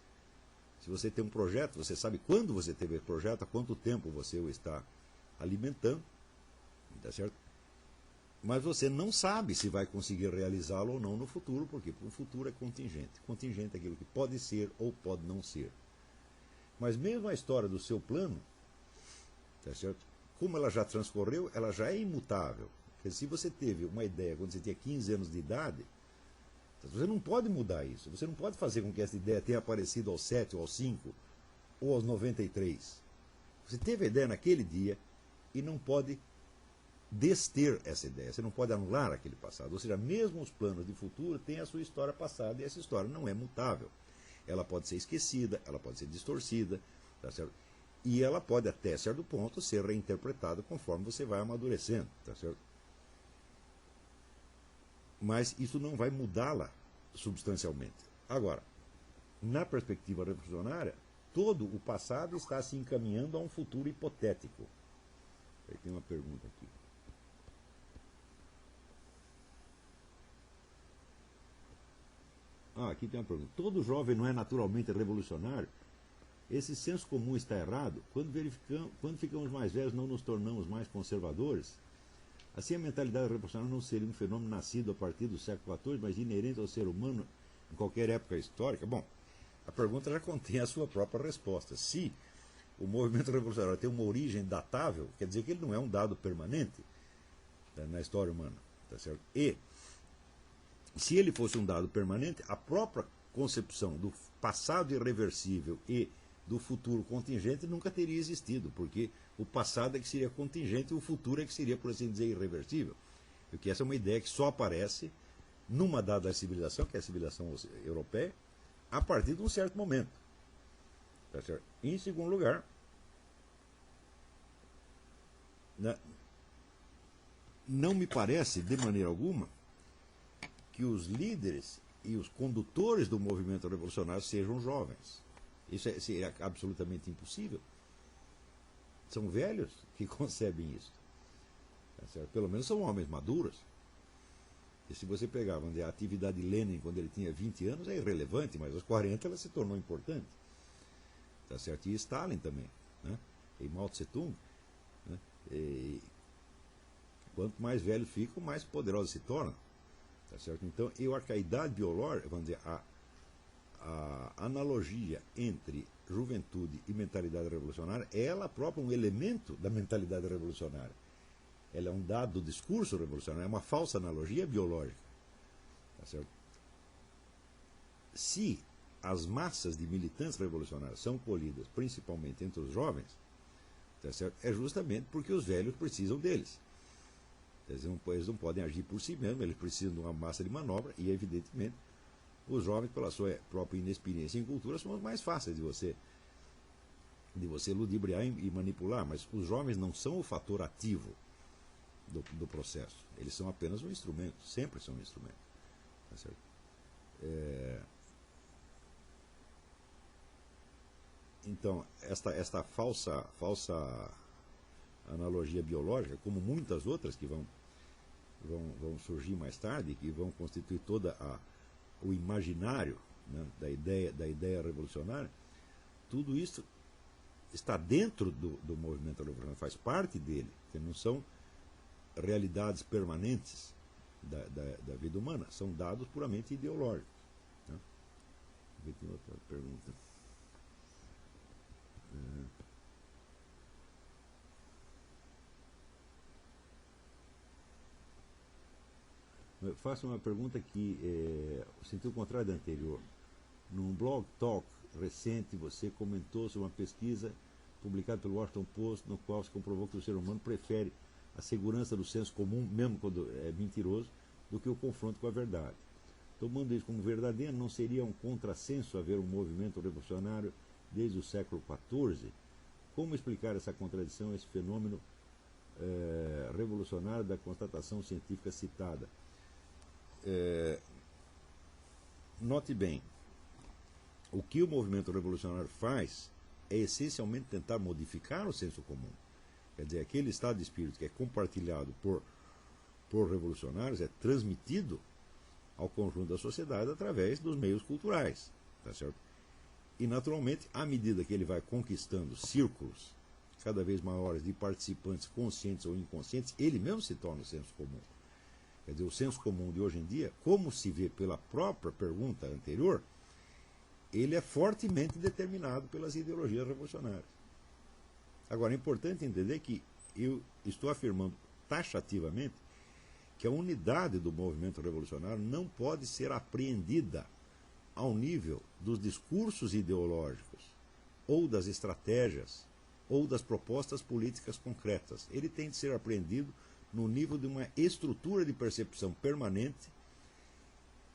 se você tem um projeto, você sabe quando você teve esse projeto, há quanto tempo você o está alimentando, tá certo? Mas você não sabe se vai conseguir realizá-lo ou não no futuro, porque o futuro é contingente. Contingente é aquilo que pode ser ou pode não ser. Mas mesmo a história do seu plano, tá certo? Como ela já transcorreu, ela já é imutável. Porque se você teve uma ideia quando você tinha 15 anos de idade, você não pode mudar isso. Você não pode fazer com que essa ideia tenha aparecido aos 7, ou aos 5, ou aos 93. Você teve a ideia naquele dia e não pode dester essa ideia. Você não pode anular aquele passado. Ou seja, mesmo os planos de futuro têm a sua história passada e essa história não é mutável. ela pode ser esquecida, ela pode ser distorcida, tá certo? E ela pode, até certo ponto, ser reinterpretada conforme você vai amadurecendo, tá certo? Mas isso não vai mudá-la substancialmente. Agora, na perspectiva revolucionária, todo o passado está se encaminhando a um futuro hipotético. Aí tem uma pergunta aqui. Aqui tem uma pergunta. Todo jovem não é naturalmente revolucionário? Esse senso comum está errado? Quando ficamos mais velhos, não nos tornamos mais conservadores? Assim, a mentalidade revolucionária não seria um fenômeno nascido a partir do século XIV, mas inerente ao ser humano em qualquer época histórica? Bom, a pergunta já contém a sua própria resposta. Se o movimento revolucionário tem uma origem datável, quer dizer que ele não é um dado permanente, tá, na história humana. Tá certo? E, se ele fosse um dado permanente, a própria concepção do passado irreversível e do futuro contingente nunca teria existido, porque o passado é que seria contingente e o futuro é que seria, por assim dizer, irreversível. Porque essa é uma ideia que só aparece numa dada civilização, que é a civilização europeia, a partir de um certo momento. Tá certo? Em segundo lugar, não me parece, de maneira alguma, que os líderes e os condutores do movimento revolucionário sejam jovens. Isso é absolutamente impossível. São velhos que concebem isso. Tá certo? Pelo menos são homens maduros. E se você pegar a atividade de Lenin quando ele tinha 20 anos, é irrelevante, mas aos 40 ela se tornou importante. Tá certo? E Stalin também. Né? E Mao Tse-tung. Né? E quanto mais velhos ficam, mais poderosos se tornam. Tá certo? Então, eu acho que a idade biológica, vamos dizer, a analogia entre juventude e mentalidade revolucionária é ela própria um elemento da mentalidade revolucionária. Ela é um dado do discurso revolucionário, é uma falsa analogia biológica. Tá certo? Se as massas de militantes revolucionários são colhidas principalmente entre os jovens, tá certo? É justamente porque os velhos precisam deles. Eles não podem agir por si mesmos, eles precisam de uma massa de manobra e, evidentemente, os jovens, pela sua própria inexperiência em cultura, são os mais fáceis de você ludibriar e manipular, mas os jovens não são o fator ativo do processo. Eles são apenas um instrumento, sempre são um instrumento. Tá certo? Então, esta falsa analogia biológica, como muitas outras que vão surgir mais tarde, que vão constituir toda o imaginário, né, da ideia revolucionária, tudo isso está dentro do movimento revolucionário, faz parte dele, que não são realidades permanentes da vida humana, são dados puramente ideológicos. Né? Tem outra pergunta. Eu faço uma pergunta que sentido contrário da anterior. Num blog talk recente, você comentou sobre uma pesquisa publicada pelo Washington Post, no qual se comprovou que o ser humano prefere a segurança do senso comum, mesmo quando é mentiroso, do que o confronto com a verdade. Tomando isso como verdadeiro, não seria um contrassenso haver um movimento revolucionário desde o século XIV? Como explicar essa contradição, esse fenômeno revolucionário da constatação científica citada? Note bem, o que o movimento revolucionário faz é essencialmente tentar modificar o senso comum. Quer dizer, aquele estado de espírito que é compartilhado por revolucionários é transmitido ao conjunto da sociedade através dos meios culturais. Tá certo? E, naturalmente, à medida que ele vai conquistando círculos cada vez maiores de participantes conscientes ou inconscientes, ele mesmo se torna o senso comum. Quer dizer, o senso comum de hoje em dia, como se vê pela própria pergunta anterior, ele é fortemente determinado pelas ideologias revolucionárias. Agora, é importante entender que eu estou afirmando taxativamente que a unidade do movimento revolucionário não pode ser apreendida ao nível dos discursos ideológicos, ou das estratégias, ou das propostas políticas concretas. Ele tem de ser apreendido no nível de uma estrutura de percepção permanente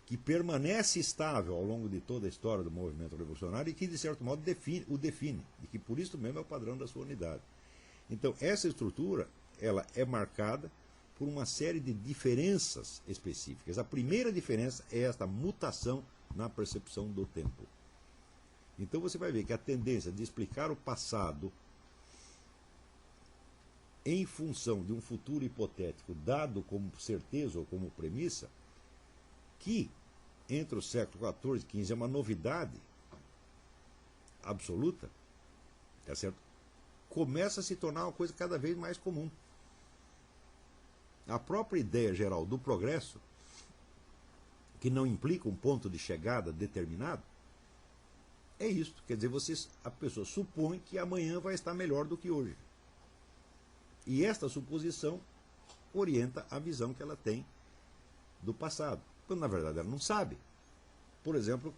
que permanece estável ao longo de toda a história do movimento revolucionário e que, de certo modo, o define, e que por isso mesmo é o padrão da sua unidade. Então, essa estrutura ela é marcada por uma série de diferenças específicas. A primeira diferença é esta mutação na percepção do tempo. Então você vai ver que a tendência de explicar o passado em função de um futuro hipotético dado como certeza ou como premissa, que entre o século XIV e XV é uma novidade absoluta, tá certo? Começa a se tornar uma coisa cada vez mais comum. A própria ideia geral do progresso, que não implica um ponto de chegada determinado, é isto. Quer dizer, a pessoa supõe que amanhã vai estar melhor do que hoje. E esta suposição orienta a visão que ela tem do passado, quando na verdade ela não sabe. Por exemplo,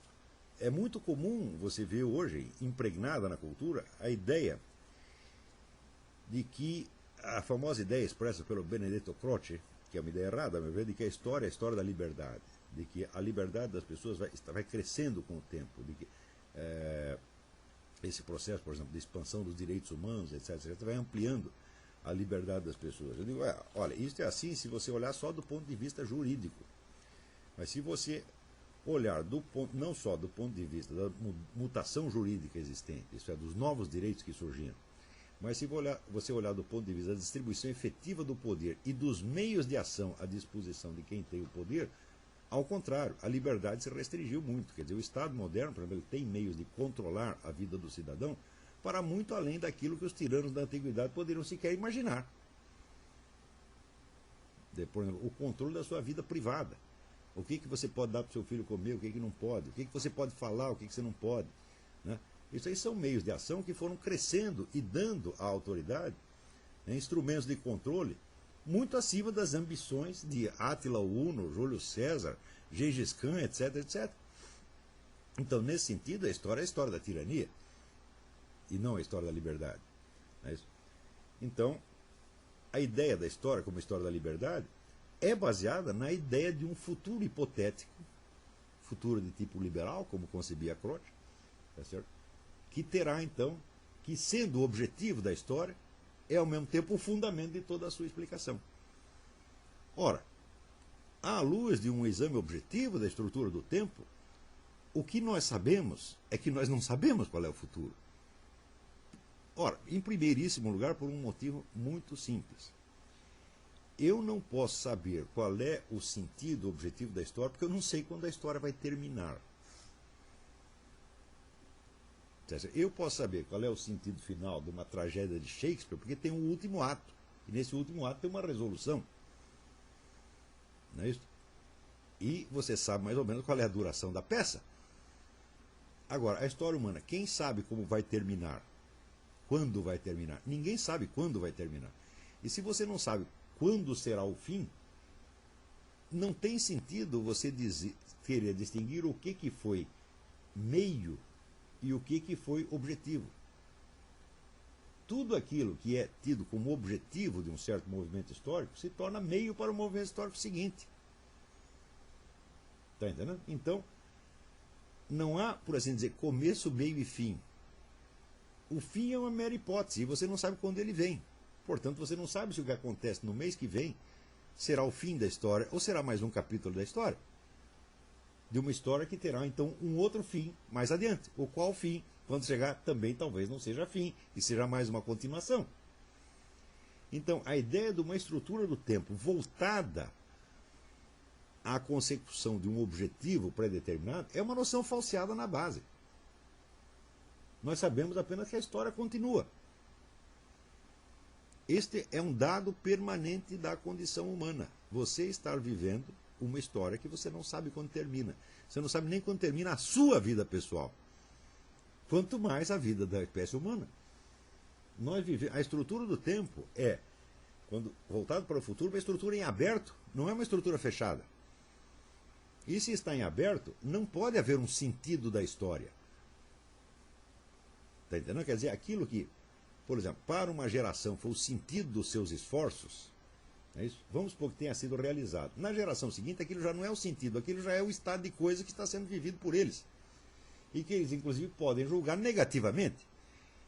é muito comum você ver hoje, impregnada na cultura, a ideia de que a famosa ideia expressa pelo Benedetto Croce, que é uma ideia errada, a meu ver, de que a história é a história da liberdade, de que a liberdade das pessoas vai crescendo com o tempo, de que esse processo, por exemplo, de expansão dos direitos humanos, etc., vai ampliando a liberdade das pessoas. Eu digo, olha, isso é assim se você olhar só do ponto de vista jurídico. Mas se você olhar não só do ponto de vista da mutação jurídica existente, isso é, dos novos direitos que surgiram, mas se você olhar do ponto de vista da distribuição efetiva do poder e dos meios de ação à disposição de quem tem o poder, ao contrário, a liberdade se restringiu muito. Quer dizer, o Estado moderno, por exemplo, ele tem meios de controlar a vida do cidadão para muito além daquilo que os tiranos da antiguidade poderiam sequer imaginar. Por exemplo, o controle da sua vida privada. O que você pode dar para o seu filho comer, o que não pode, o que você pode falar, o que você não pode. Né? Isso aí são meios de ação que foram crescendo e dando à autoridade, né, instrumentos de controle muito acima das ambições de Átila Uno, Júlio César, Gengis Khan, etc, etc. Então, nesse sentido, a história é a história da tirania e não a história da liberdade. Não é isso? Então, a ideia da história como história da liberdade é baseada na ideia de um futuro hipotético, futuro de tipo liberal, como concebia Croce, tá certo? Que terá, então, que sendo o objetivo da história, é ao mesmo tempo o fundamento de toda a sua explicação. Ora, à luz de um exame objetivo da estrutura do tempo, o que nós sabemos é que nós não sabemos qual é o futuro. Ora, em primeiríssimo lugar, por um motivo muito simples. Eu não posso saber qual é o sentido, o objetivo da história, porque eu não sei quando a história vai terminar. Eu posso saber qual é o sentido final de uma tragédia de Shakespeare, porque tem um último ato. E nesse último ato tem uma resolução. Não é isso? E você sabe mais ou menos qual é a duração da peça. Agora, a história humana, quem sabe como vai terminar? Quando vai terminar? Ninguém sabe quando vai terminar. E se você não sabe quando será o fim, não tem sentido você querer distinguir o que foi meio e o que foi objetivo. Tudo aquilo que é tido como objetivo de um certo movimento histórico se torna meio para o movimento histórico seguinte. Está entendendo? Então, não há, por assim dizer, começo, meio e fim. O fim é uma mera hipótese e você não sabe quando ele vem. Portanto, você não sabe se o que acontece no mês que vem será o fim da história ou será mais um capítulo da história. De uma história que terá, então, um outro fim mais adiante. O qual fim, quando chegar, também talvez não seja fim, e seja mais uma continuação. Então, a ideia de uma estrutura do tempo voltada à consecução de um objetivo pré-determinado é uma noção falseada na base. Nós sabemos apenas que a história continua. Este é um dado permanente da condição humana. Você estar vivendo uma história que você não sabe quando termina. Você não sabe nem quando termina a sua vida pessoal. Quanto mais a vida da espécie humana. A estrutura do tempo é, quando voltado para o futuro, uma estrutura em aberto, não é uma estrutura fechada. E se está em aberto, não pode haver um sentido da história. Está entendendo? Quer dizer, aquilo que, por exemplo, para uma geração foi o sentido dos seus esforços, É isso? Vamos supor que tenha sido realizado. Na geração seguinte, aquilo já não é o sentido, aquilo já é o estado de coisa que está sendo vivido por eles. E que eles, inclusive, podem julgar negativamente.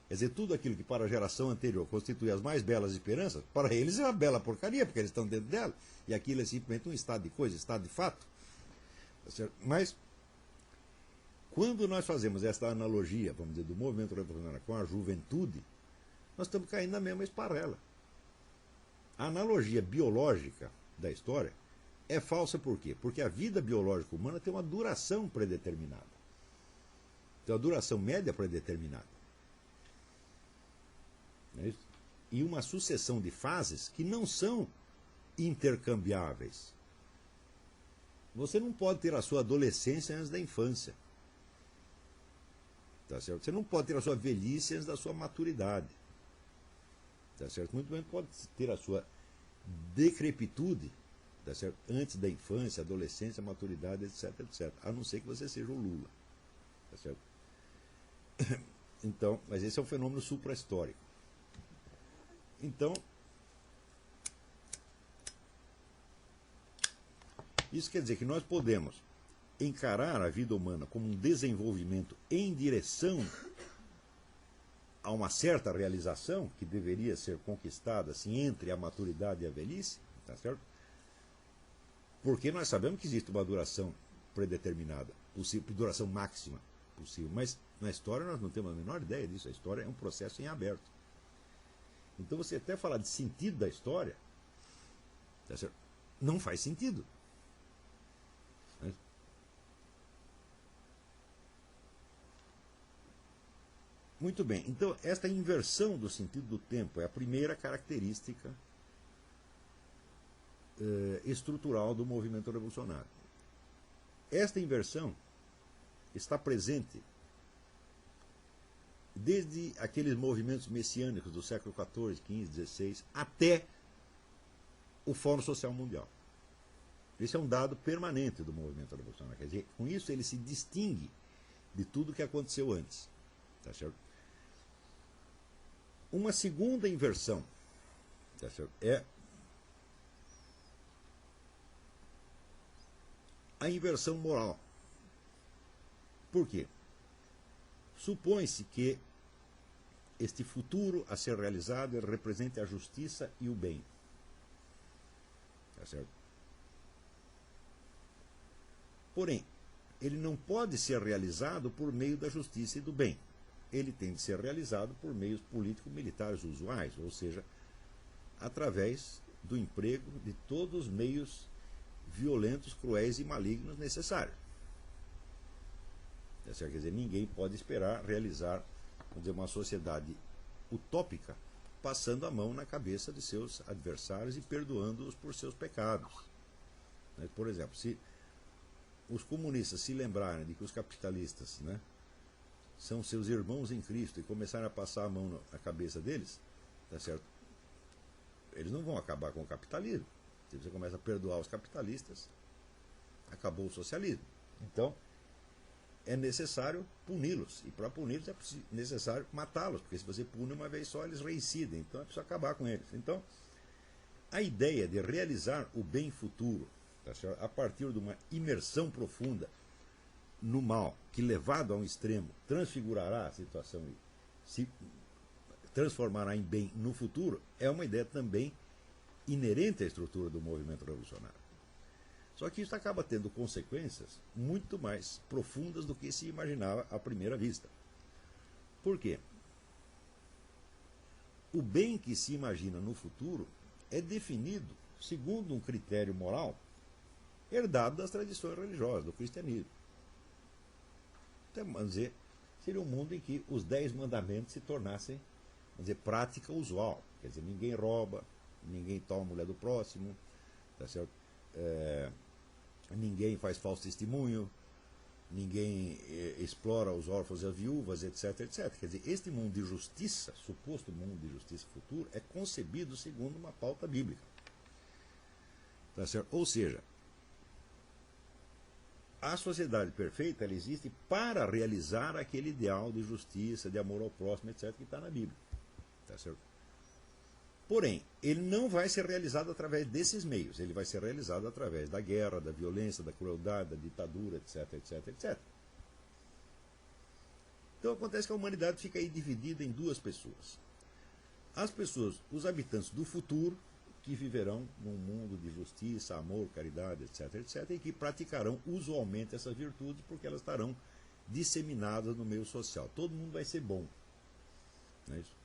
Quer dizer, tudo aquilo que para a geração anterior constitui as mais belas esperanças, para eles é uma bela porcaria, porque eles estão dentro dela. E aquilo é simplesmente um estado de coisa, estado de fato. Mas, quando nós fazemos esta analogia, vamos dizer, do movimento revolucionário com a juventude, nós estamos caindo na mesma esparrela. A analogia biológica da história é falsa por quê? Porque a vida biológica humana tem uma duração predeterminada. Tem uma duração média predeterminada. Não é isso? E uma sucessão de fases que não são intercambiáveis. Você não pode ter a sua adolescência antes da infância. Tá certo? Você não pode ter a sua velhice antes da sua maturidade. Tá certo? Muito bem, pode ter a sua decrepitude, tá certo? Antes da infância, adolescência, maturidade, etc, etc. A não ser que você seja o Lula. Tá certo? Então, mas esse é um fenômeno supra-histórico. Então, isso quer dizer que nós podemos encarar a vida humana como um desenvolvimento em direção a uma certa realização que deveria ser conquistada assim, entre a maturidade e a velhice, tá certo? Porque nós sabemos que existe uma duração predeterminada, possível, duração máxima possível, mas na história nós não temos a menor ideia disso. A história é um processo em aberto. Então você até falar de sentido da história, tá certo? Não faz sentido. Muito bem, então esta inversão do sentido do tempo é a primeira característica estrutural do movimento revolucionário. Esta inversão está presente desde aqueles movimentos messiânicos do século XIV, XV, XVI, até o Fórum Social Mundial. Esse é um dado permanente do movimento revolucionário. Quer dizer, com isso ele se distingue de tudo que aconteceu antes. Tá certo? Uma segunda inversão, tá certo? É a inversão moral. Por quê? Supõe-se que este futuro a ser realizado represente a justiça e o bem. Tá certo? Porém, ele não pode ser realizado por meio da justiça e do bem. Ele tem de ser realizado por meios político-militares usuais, ou seja, através do emprego de todos os meios violentos, cruéis e malignos necessários. Quer dizer, ninguém pode esperar realizar, vamos dizer, uma sociedade utópica passando a mão na cabeça de seus adversários e perdoando-os por seus pecados. Por exemplo, se os comunistas se lembrarem de que os capitalistas, né, são seus irmãos em Cristo e começarem a passar a mão na cabeça deles, tá certo? Eles não vão acabar com o capitalismo. Se você começa a perdoar os capitalistas, acabou o socialismo. Então, é necessário puni-los. E para puni-los é necessário matá-los, porque se você pune uma vez só, eles reincidem. Então é preciso acabar com eles. Então, a ideia de realizar o bem futuro, tá certo? A partir de uma imersão profunda no mal, que levado a um extremo transfigurará a situação e se transformará em bem no futuro, é uma ideia também inerente à estrutura do movimento revolucionário. Só que isso acaba tendo consequências muito mais profundas do que se imaginava à primeira vista. Por quê? O bem que se imagina no futuro é definido segundo um critério moral herdado das tradições religiosas, do cristianismo. Então, vamos dizer, seria um mundo em que os 10 mandamentos se tornassem, vamos dizer, prática usual. Quer dizer, ninguém rouba, ninguém toma a mulher do próximo, tá certo? Ninguém faz falso testemunho, ninguém explora os órfãos e as viúvas, etc, etc. Quer dizer, este mundo de justiça, suposto mundo de justiça futuro, é concebido segundo uma pauta bíblica. Tá certo? Ou seja, a sociedade perfeita ela existe para realizar aquele ideal de justiça, de amor ao próximo, etc., que está na Bíblia. Tá certo? Porém, ele não vai ser realizado através desses meios, ele vai ser realizado através da guerra, da violência, da crueldade, da ditadura, etc, etc, etc. Então acontece que a humanidade fica aí dividida em duas pessoas. As pessoas, os habitantes do futuro, que viverão num mundo de justiça, amor, caridade, etc, etc, e que praticarão usualmente essas virtudes porque elas estarão disseminadas no meio social. Todo mundo vai ser bom. Não é isso?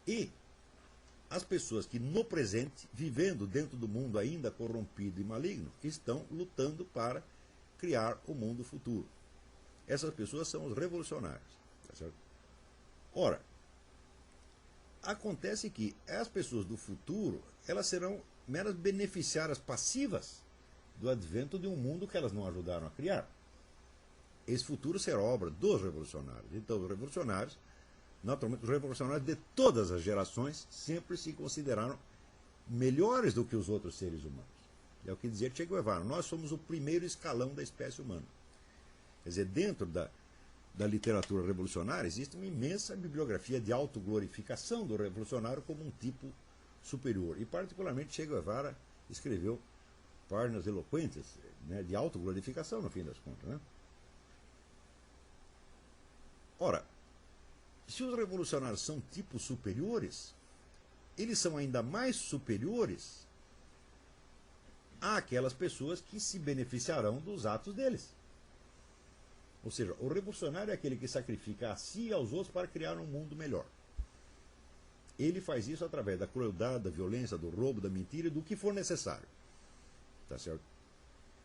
E as pessoas que no presente, vivendo dentro do mundo ainda corrompido e maligno, estão lutando para criar o mundo futuro. Essas pessoas são os revolucionários. Tá certo? Ora, acontece que as pessoas do futuro, elas serão meras beneficiárias passivas do advento de um mundo que elas não ajudaram a criar. Esse futuro será obra dos revolucionários. Então, os revolucionários, naturalmente, os revolucionários de todas as gerações sempre se consideraram melhores do que os outros seres humanos. É o que dizia Che Guevara: nós somos o primeiro escalão da espécie humana. Quer dizer, dentro da literatura revolucionária existe uma imensa bibliografia de autoglorificação do revolucionário como um tipo superior. E, particularmente, Che Guevara escreveu páginas eloquentes, né, de autoglorificação, no fim das contas. Né? Ora, se os revolucionários são tipos superiores, eles são ainda mais superiores àquelas pessoas que se beneficiarão dos atos deles. Ou seja, o revolucionário é aquele que sacrifica a si e aos outros para criar um mundo melhor. Ele faz isso através da crueldade, da violência, do roubo, da mentira e do que for necessário. Tá certo?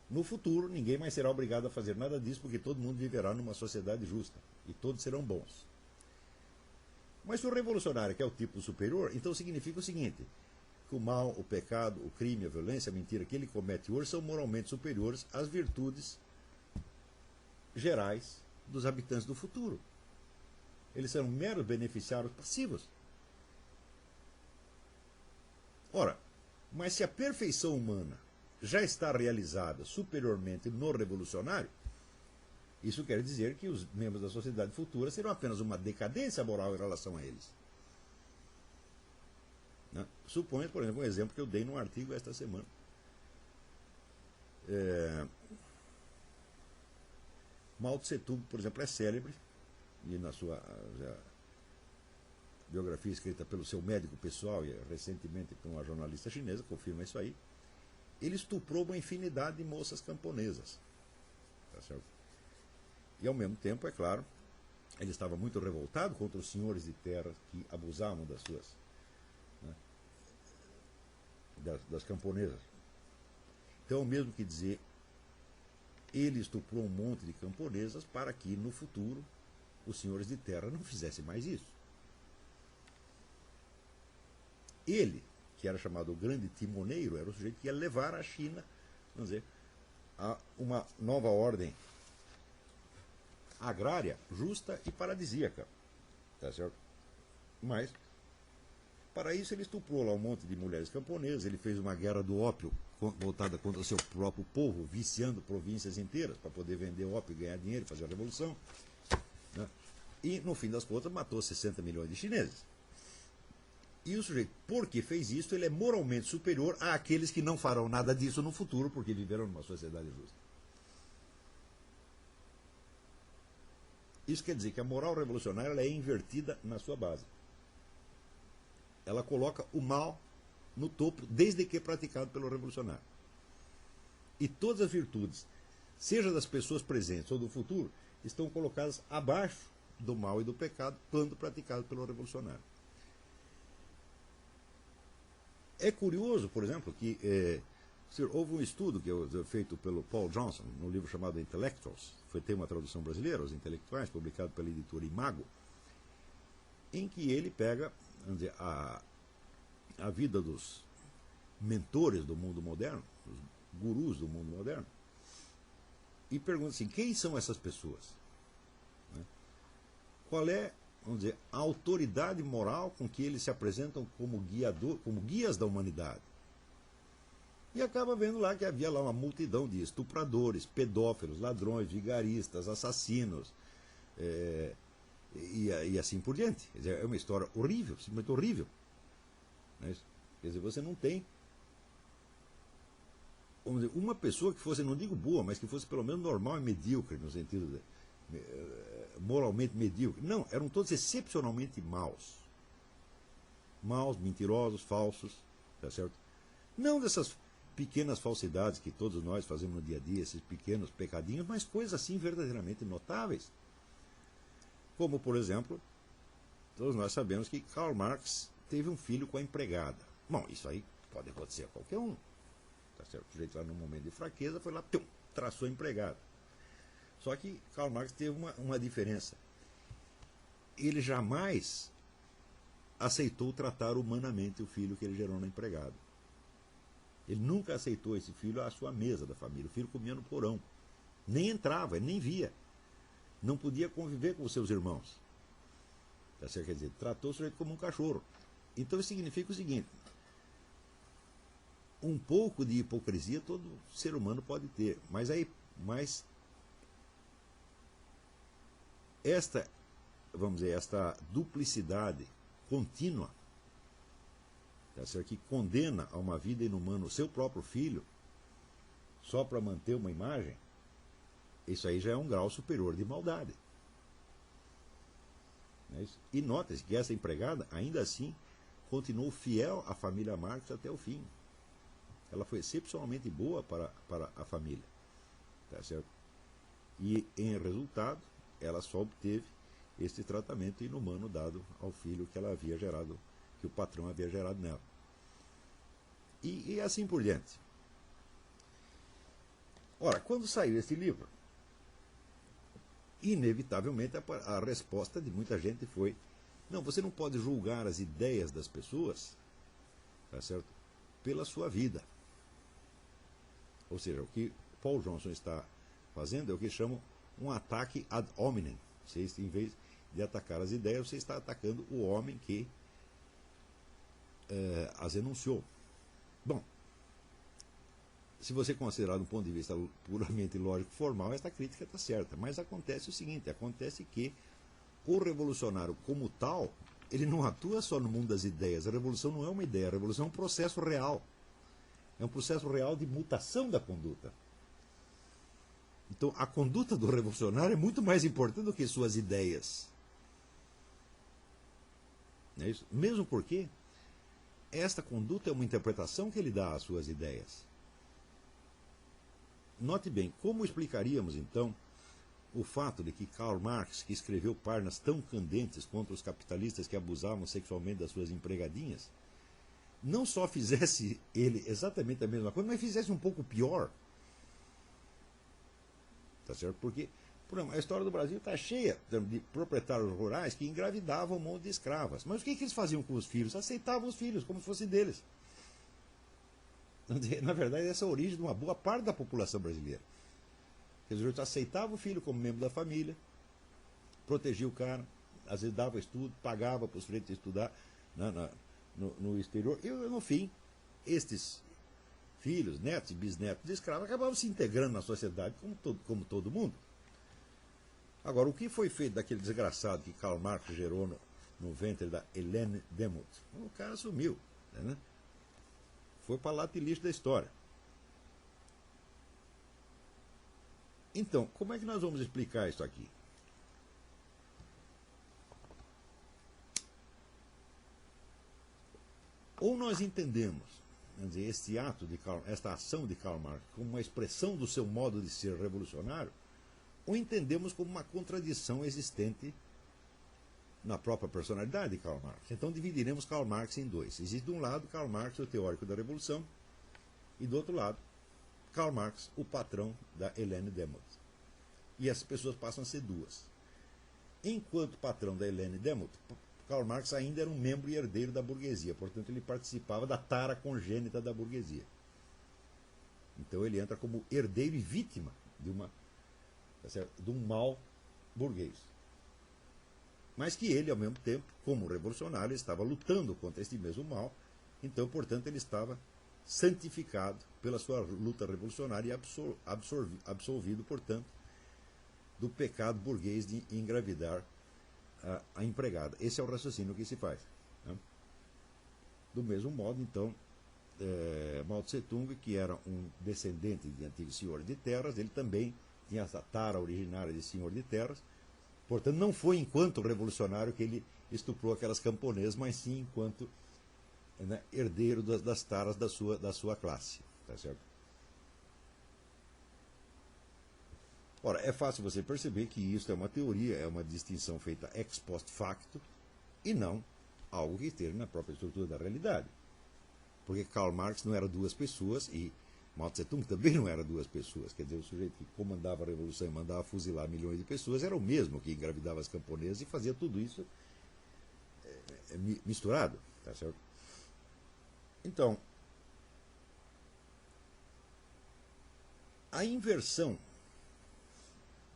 No futuro, ninguém mais será obrigado a fazer nada disso, porque todo mundo viverá numa sociedade justa e todos serão bons. Mas se o revolucionário, que é o tipo superior, então significa o seguinte: que o mal, o pecado, o crime, a violência, a mentira que ele comete hoje são moralmente superiores às virtudes gerais dos habitantes do futuro. Eles serão meros beneficiários passivos. Ora, mas se a perfeição humana já está realizada superiormente no revolucionário, isso quer dizer que os membros da sociedade futura serão apenas uma decadência moral em relação a eles. Né? Suponha, por exemplo, um exemplo que eu dei num artigo esta semana. Mao Tse Tung, por exemplo, é célebre, e na sua biografia escrita pelo seu médico pessoal e recentemente por uma jornalista chinesa, confirma isso aí, ele estuprou uma infinidade de moças camponesas. Tá certo? E ao mesmo tempo, é claro, ele estava muito revoltado contra os senhores de terra que abusavam das suas, né, das camponesas. Então, o mesmo que dizer, ele estuprou um monte de camponesas para que, no futuro, os senhores de terra não fizessem mais isso. Ele, que era chamado o grande timoneiro, era o sujeito que ia levar a China, vamos dizer, a uma nova ordem agrária, justa e paradisíaca. Tá certo? Mas, para isso, ele estuprou lá um monte de mulheres camponesas, ele fez uma guerra do ópio voltada contra o seu próprio povo, viciando províncias inteiras para poder vender ópio e ganhar dinheiro, fazer a revolução. Né? E, no fim das contas, matou 60 milhões de chineses. E o sujeito, porque fez isso, ele é moralmente superior àqueles que não farão nada disso no futuro, porque viveram numa sociedade justa. Isso quer dizer que a moral revolucionária ela é invertida na sua base. Ela coloca o mal no topo, desde que é praticado pelo revolucionário. E todas as virtudes, seja das pessoas presentes ou do futuro, estão colocadas abaixo do mal e do pecado quando praticado pelo revolucionário. É curioso, por exemplo, que houve um estudo que foi feito pelo Paul Johnson, num livro chamado Intellectuals, tem uma tradução brasileira, Os Intelectuais, publicado pela editora Imago, em que ele pega, vamos dizer, a vida dos mentores do mundo moderno, os gurus do mundo moderno, e pergunta assim, quem são essas pessoas? Né? Qual é, vamos dizer, a autoridade moral com que eles se apresentam como guias da humanidade? E acaba vendo lá que havia lá uma multidão de estupradores, pedófilos, ladrões, vigaristas, assassinos, e assim por diante. Quer dizer, é uma história horrível, simplesmente horrível. Né? Quer dizer, você não tem, vamos dizer, uma pessoa que fosse, não digo boa, mas que fosse pelo menos normal e medíocre, no sentido de moralmente medíocre. Não, eram todos excepcionalmente maus. Maus, mentirosos, falsos, tá certo? Não dessas pequenas falsidades que todos nós fazemos no dia a dia, esses pequenos pecadinhos, mas coisas assim verdadeiramente notáveis. Como, por exemplo, todos nós sabemos que Karl Marx teve um filho com a empregada. Bom, isso aí pode acontecer a qualquer um. Tá certo? O sujeito lá num momento de fraqueza foi lá, traçou a empregada. Só que Karl Marx teve uma diferença. Ele jamais aceitou tratar humanamente o filho que ele gerou na empregada. Ele nunca aceitou esse filho à sua mesa da família. O filho comia no porão. Nem entrava, ele nem via. Não podia conviver com os seus irmãos. Tá certo? Quer dizer, tratou o sujeito como um cachorro. Então isso significa o seguinte: um pouco de hipocrisia todo ser humano pode ter, mas esta, vamos dizer, esta duplicidade contínua, tá certo, que condena a uma vida inumana o seu próprio filho só para manter uma imagem, isso aí já é um grau superior de maldade. E nota-se que essa empregada, ainda assim, continuou fiel à família Marx até o fim. Ela foi excepcionalmente boa para a família. Tá certo? E, em resultado, ela só obteve este tratamento inumano dado ao filho que ela havia gerado, que o patrão havia gerado nela. E assim por diante. Ora, quando saiu esse livro, inevitavelmente a resposta de muita gente foi: não, você não pode julgar as ideias das pessoas, tá certo, pela sua vida. Ou seja, o que Paul Johnson está fazendo é o que chamam um ataque ad hominem. Você, em vez de atacar as ideias, você está atacando o homem que as enunciou. Bom, se você considerar do ponto de vista puramente lógico formal, esta crítica está certa. Mas acontece o seguinte: acontece que o revolucionário como tal, ele não atua só no mundo das ideias. A revolução não é uma ideia, a revolução é um processo real. É um processo real de mutação da conduta. Então, a conduta do revolucionário é muito mais importante do que suas ideias. Não é isso? Mesmo porque esta conduta é uma interpretação que ele dá às suas ideias. Note bem, como explicaríamos, então, o fato de que Karl Marx, que escreveu páginas tão candentes contra os capitalistas que abusavam sexualmente das suas empregadinhas, não só fizesse ele exatamente a mesma coisa, mas fizesse um pouco pior. Tá certo? Porque, por exemplo, a história do Brasil está cheia de proprietários rurais que engravidavam um monte de escravas. Mas o que eles faziam com os filhos? Aceitavam os filhos como se fossem deles. Na verdade, essa é a origem de uma boa parte da população brasileira. Eles aceitavam o filho como membro da família, protegia o cara, às vezes dava estudo, pagava para os sujeito estudar no exterior. E, no fim, estes filhos, netos e bisnetos de escravos acabavam se integrando na sociedade como todo mundo. Agora, o que foi feito daquele desgraçado que Karl Marx gerou no ventre da Helene Demuth? O cara sumiu. Né? Foi para lá de lixo da história. Então, como é que nós vamos explicar isso aqui? Ou nós entendemos, quer dizer, esta ação de Karl Marx como uma expressão do seu modo de ser revolucionário, ou entendemos como uma contradição existente na própria personalidade de Karl Marx. Então dividiremos Karl Marx em dois. Existe de um lado Karl Marx, o teórico da revolução, e do outro lado Karl Marx, o patrão da Helene Demuth. E essas pessoas passam a ser duas. Enquanto patrão da Helene Demuth, Karl Marx ainda era um membro e herdeiro da burguesia, portanto ele participava da tara congênita da burguesia. Então ele entra como herdeiro e vítima de um mal burguês. Mas que ele, ao mesmo tempo, como revolucionário, estava lutando contra este mesmo mal, então, portanto, ele estava santificado pela sua luta revolucionária e absolvido, portanto, do pecado burguês de engravidar a empregada. Esse é o raciocínio que se faz. Né? Do mesmo modo, então, Mao Tse-tung, que era um descendente de antigos senhores de terras, ele também tinha essa tara originária de senhor de terras. Portanto, não foi enquanto revolucionário que ele estuprou aquelas camponesas, mas sim enquanto, né, herdeiro das taras da sua classe. Tá certo? Ora, é fácil você perceber que isso é uma teoria, é uma distinção feita ex post facto e não algo que esteja na própria estrutura da realidade. Porque Karl Marx não era duas pessoas e Mao Tse-tung também não era duas pessoas. Quer dizer, o sujeito que comandava a revolução e mandava fuzilar milhões de pessoas era o mesmo que engravidava as camponesas e fazia tudo isso misturado. Tá certo? Então, a inversão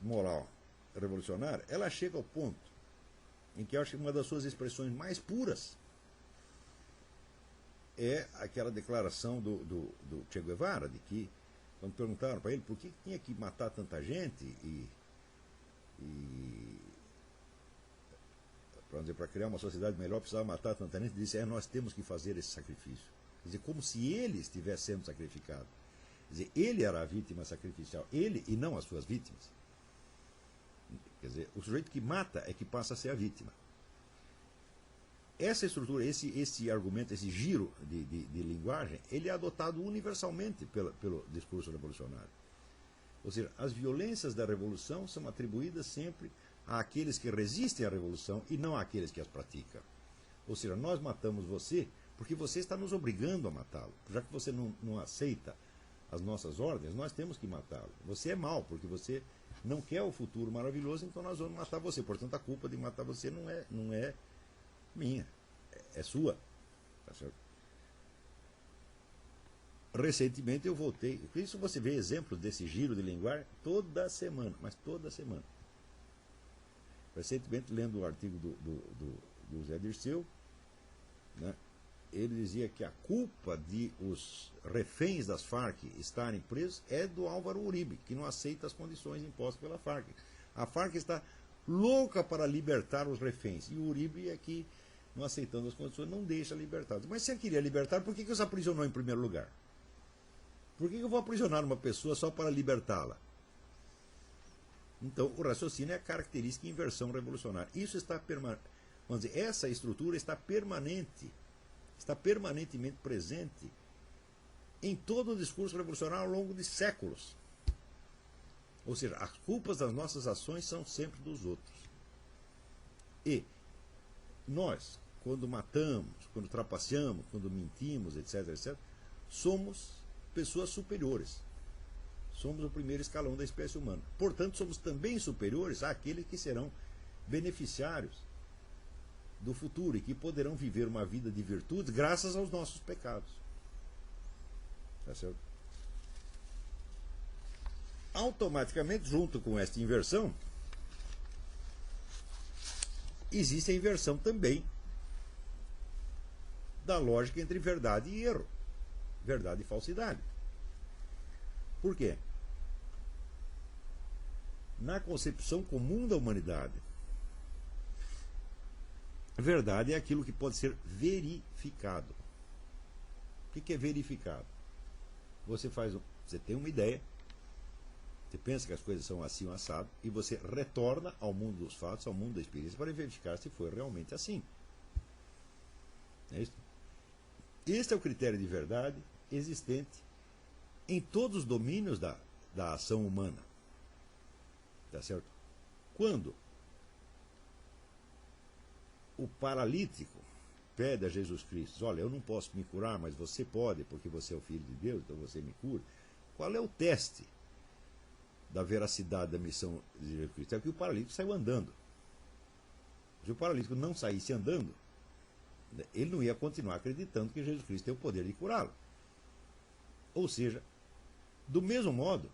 moral revolucionária, ela chega ao ponto em que eu acho que uma das suas expressões mais puras é aquela declaração do Che Guevara, de que, quando perguntaram para ele por que tinha que matar tanta gente para criar uma sociedade melhor precisava matar tanta gente, ele disse, nós temos que fazer esse sacrifício. Quer dizer, como se ele estivesse sendo sacrificado. Quer dizer, ele era a vítima sacrificial, ele e não as suas vítimas. Quer dizer, o sujeito que mata é que passa a ser a vítima. Essa estrutura, esse argumento, esse giro de linguagem, ele é adotado universalmente pelo discurso revolucionário. Ou seja, as violências da revolução são atribuídas sempre àqueles que resistem à revolução e não àqueles que as praticam. Ou seja, nós matamos você porque você está nos obrigando a matá-lo. Já que você não aceita as nossas ordens, nós temos que matá-lo. Você é mau porque você não quer o futuro maravilhoso, então nós vamos matar você. Portanto, a culpa de matar você não é minha, é sua. Tá certo? Recentemente eu voltei, por isso você vê exemplos desse giro de linguagem toda semana, mas toda semana. Recentemente, lendo o artigo do Zé Dirceu, né, ele dizia que a culpa de os reféns das Farc estarem presos é do Álvaro Uribe, que não aceita as condições impostas pela Farc. A Farc está louca para libertar os reféns, e o Uribe é que, não aceitando as condições, não deixa libertados. Mas se ele queria libertar, por que os aprisionou em primeiro lugar? Por que eu vou aprisionar uma pessoa só para libertá-la? Então, o raciocínio é a característica de inversão revolucionária. Isso está permanente. Vamos dizer, essa estrutura está permanentemente presente em todo o discurso revolucionário ao longo de séculos. Ou seja, as culpas das nossas ações são sempre dos outros. E nós, quando matamos, quando trapaceamos, quando mentimos, etc., somos pessoas superiores. Somos o primeiro escalão da espécie humana. Portanto, somos também superiores àqueles que serão beneficiários do futuro e que poderão viver uma vida de virtude graças aos nossos pecados. Tá certo? Automaticamente, junto com esta inversão, existe a inversão também da lógica entre verdade e erro, verdade e falsidade. Por quê? Na concepção comum da humanidade, verdade é aquilo que pode ser verificado. O que é verificado? Você tem uma ideia, você pensa que as coisas são assim ou assado, e você retorna ao mundo dos fatos, ao mundo da experiência, para verificar se foi realmente assim. É isso? Este é o critério de verdade existente em todos os domínios da ação humana. Tá certo? Quando o paralítico pede a Jesus Cristo, olha, eu não posso me curar, mas você pode, porque você é o Filho de Deus, então você me cura. Qual é o teste da veracidade da missão de Jesus Cristo? É que o paralítico saiu andando. Se o paralítico não saísse andando, ele não ia continuar acreditando que Jesus Cristo tem o poder de curá-lo. Ou seja, do mesmo modo,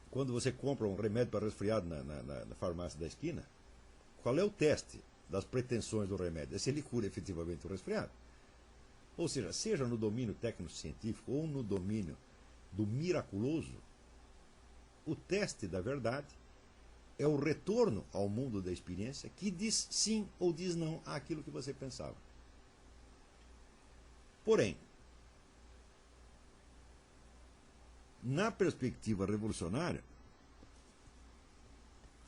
quando você compra um remédio para resfriado na farmácia da esquina, qual é o teste das pretensões do remédio? É se ele cura efetivamente o resfriado. Ou seja, seja no domínio técnico-científico ou no domínio do miraculoso, o teste da verdade é o retorno ao mundo da experiência que diz sim ou diz não àquilo que você pensava. Porém, na perspectiva revolucionária,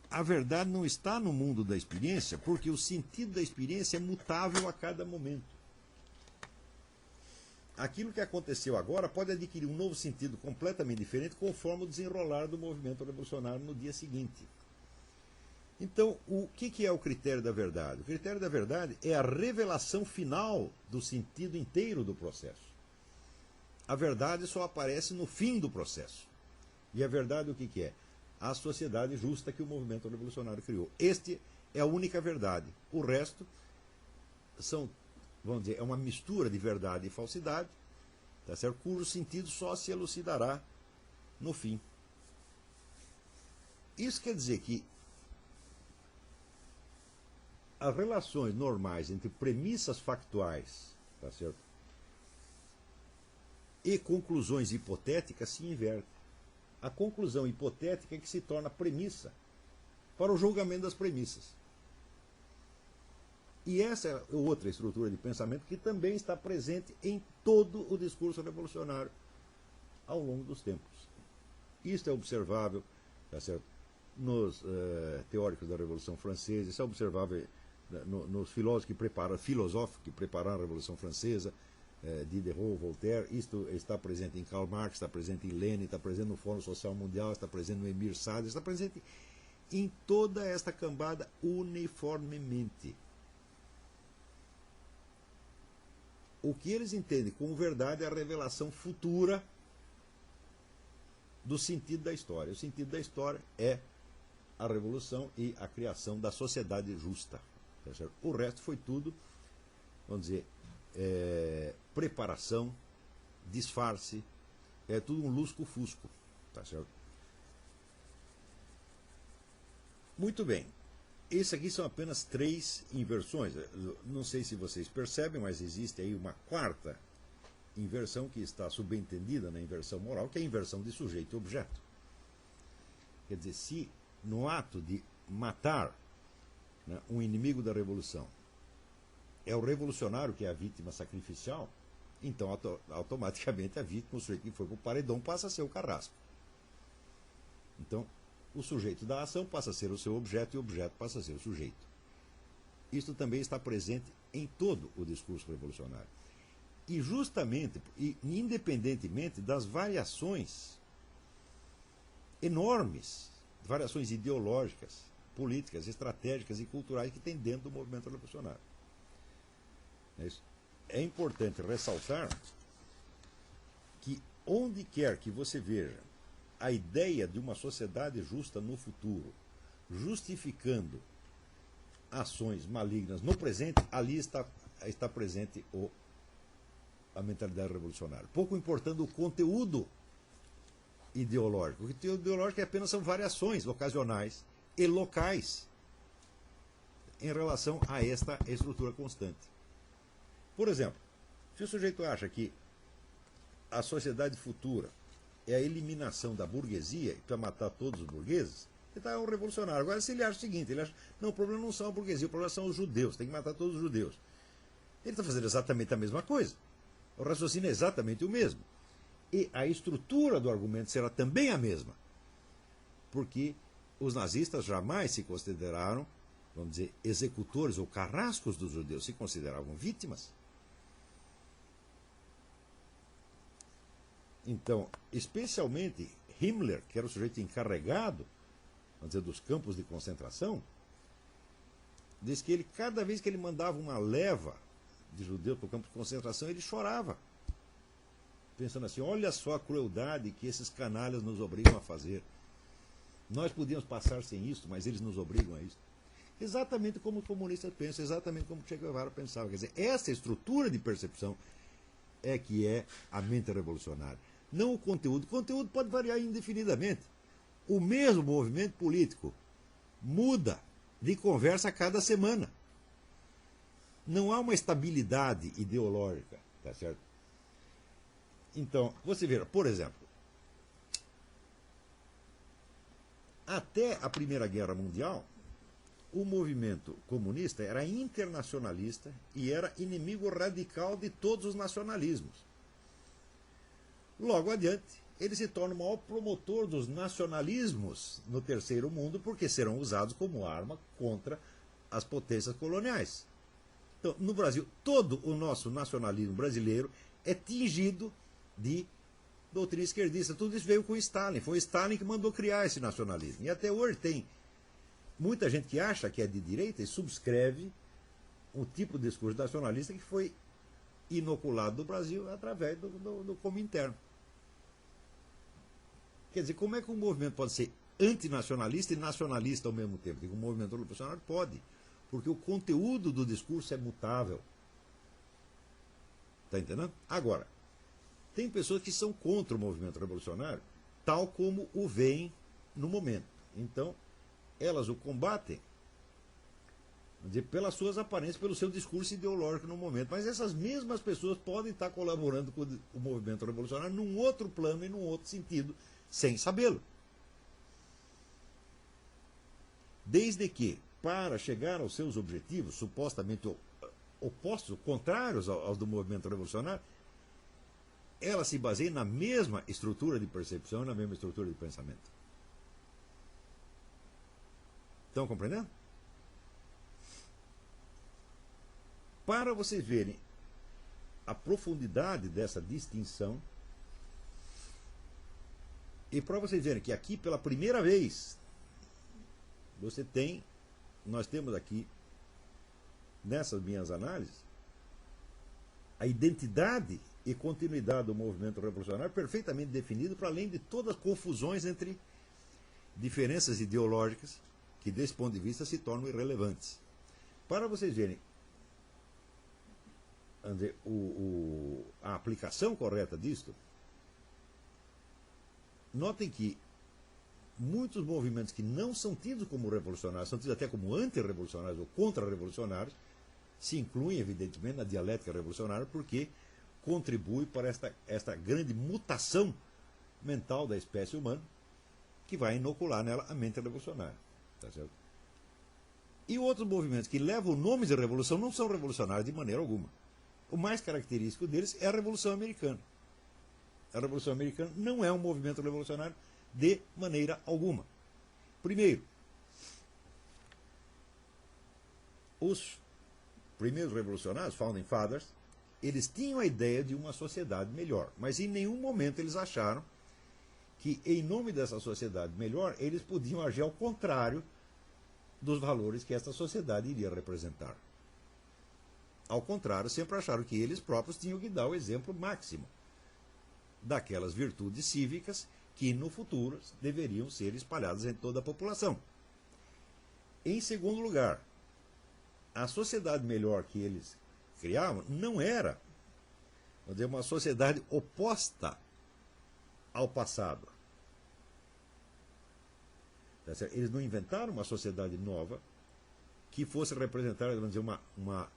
a verdade não está no mundo da experiência, porque o sentido da experiência é mutável a cada momento. Aquilo que aconteceu agora pode adquirir um novo sentido completamente diferente conforme o desenrolar do movimento revolucionário no dia seguinte. Então, o que é o critério da verdade? O critério da verdade é a revelação final do sentido inteiro do processo. A verdade só aparece no fim do processo. E a verdade o que é? A sociedade justa que o movimento revolucionário criou. Este é a única verdade. O resto são, vamos dizer, é uma mistura de verdade e falsidade, tá certo? Cujo sentido só se elucidará no fim. Isso quer dizer que as relações normais entre premissas factuais, tá certo, e conclusões hipotéticas se invertem. A conclusão hipotética é que se torna premissa para o julgamento das premissas. E essa é outra estrutura de pensamento que também está presente em todo o discurso revolucionário ao longo dos tempos. Isto é observável, tá certo, nos teóricos da Revolução Francesa, isso é observável nos filósofos que prepararam a Revolução Francesa, Diderot, Voltaire. Isto está presente em Karl Marx, está presente em Lenin, está presente no Fórum Social Mundial, está presente no Emir Sader, está presente em toda esta cambada uniformemente. O que eles entendem como verdade é a revelação futura do sentido da história. O sentido da história é a revolução e a criação da sociedade justa. Tá certo? O resto foi tudo, vamos dizer, preparação, disfarce, é tudo um lusco-fusco. Tá certo? Muito bem. Esses aqui são apenas 3 inversões. Não sei se vocês percebem, mas existe aí uma quarta inversão que está subentendida na inversão moral, que é a inversão de sujeito e objeto. Quer dizer, se no ato de matar, né, um inimigo da revolução é o revolucionário que é a vítima sacrificial, então automaticamente a vítima, o sujeito que foi para o paredão, passa a ser o carrasco. Então, o sujeito da ação passa a ser o seu objeto e o objeto passa a ser o sujeito. Isto também está presente em todo o discurso revolucionário. E justamente, e independentemente das variações enormes, variações ideológicas, políticas, estratégicas e culturais que tem dentro do movimento revolucionário. É importante ressaltar que onde quer que você veja a ideia de uma sociedade justa no futuro, justificando ações malignas no presente, ali está presente a mentalidade revolucionária. Pouco importando o conteúdo ideológico. O conteúdo ideológico apenas são variações ocasionais e locais em relação a esta estrutura constante. Por exemplo, se o sujeito acha que a sociedade futura é a eliminação da burguesia para matar todos os burgueses, ele está um revolucionário. Agora, se ele acha o seguinte, ele acha, não, o problema não são a burguesia, o problema são os judeus, tem que matar todos os judeus. Ele está fazendo exatamente a mesma coisa. O raciocínio é exatamente o mesmo. E a estrutura do argumento será também a mesma. Porque os nazistas jamais se consideraram, vamos dizer, executores ou carrascos dos judeus, se consideravam vítimas. Então, especialmente Himmler, que era o sujeito encarregado, vamos dizer, dos campos de concentração, diz que ele, cada vez que ele mandava uma leva de judeus para o campo de concentração, ele chorava, pensando assim, olha só a crueldade que esses canalhas nos obrigam a fazer. Nós podíamos passar sem isso, mas eles nos obrigam a isso. Exatamente como os comunistas pensam, exatamente como Che Guevara pensava. Quer dizer, essa estrutura de percepção é que é a mente revolucionária. Não o conteúdo. O conteúdo pode variar indefinidamente. O mesmo movimento político muda de conversa a cada semana. Não há uma estabilidade ideológica, tá certo? Então, você vê, por exemplo, até a Primeira Guerra Mundial, o movimento comunista era internacionalista e era inimigo radical de todos os nacionalismos. Logo adiante, ele se torna o maior promotor dos nacionalismos no terceiro mundo, porque serão usados como arma contra as potências coloniais. Então, no Brasil, todo o nosso nacionalismo brasileiro é tingido de doutrina esquerdista. Tudo isso veio com Stalin. Foi Stalin que mandou criar esse nacionalismo. E até hoje tem muita gente que acha que é de direita e subscreve um tipo de discurso nacionalista que foi inoculado no Brasil através do Comintern. Quer dizer, como é que um movimento pode ser antinacionalista e nacionalista ao mesmo tempo? Digo, um movimento revolucionário pode, porque o conteúdo do discurso é mutável. Está entendendo? Agora, tem pessoas que são contra o movimento revolucionário, tal como o veem no momento. Então, elas o combatem pelas suas aparências, pelo seu discurso ideológico no momento. Mas essas mesmas pessoas podem estar colaborando com o movimento revolucionário num outro plano e num outro sentido, sem sabê-lo. Desde que, para chegar aos seus objetivos, supostamente opostos, contrários aos do movimento revolucionário, ela se baseia na mesma estrutura de percepção e na mesma estrutura de pensamento. Estão compreendendo? Para vocês verem a profundidade dessa distinção, e para vocês verem que aqui, pela primeira vez, nós temos aqui, nessas minhas análises, a identidade e continuidade do movimento revolucionário perfeitamente definido, para além de todas as confusões entre diferenças ideológicas que, desse ponto de vista, se tornam irrelevantes. Para vocês verem a aplicação correta disto, notem que muitos movimentos que não são tidos como revolucionários, são tidos até como antirrevolucionários ou contra-revolucionários, se incluem, evidentemente, na dialética revolucionária, porque contribui para esta grande mutação mental da espécie humana, que vai inocular nela a mente revolucionária. Tá certo? E outros movimentos que levam nomes de revolução não são revolucionários de maneira alguma. O mais característico deles é a Revolução Americana. A Revolução Americana não é um movimento revolucionário de maneira alguma. Primeiro, os primeiros revolucionários, Founding Fathers, eles tinham a ideia de uma sociedade melhor, mas em nenhum momento eles acharam que, em nome dessa sociedade melhor, eles podiam agir ao contrário dos valores que essa sociedade iria representar. Ao contrário, sempre acharam que eles próprios tinham que dar o exemplo máximo daquelas virtudes cívicas que, no futuro, deveriam ser espalhadas em toda a população. Em segundo lugar, a sociedade melhor que eles criavam não era, vamos dizer, uma sociedade oposta ao passado. Eles não inventaram uma sociedade nova que fosse representar, vamos dizer, uma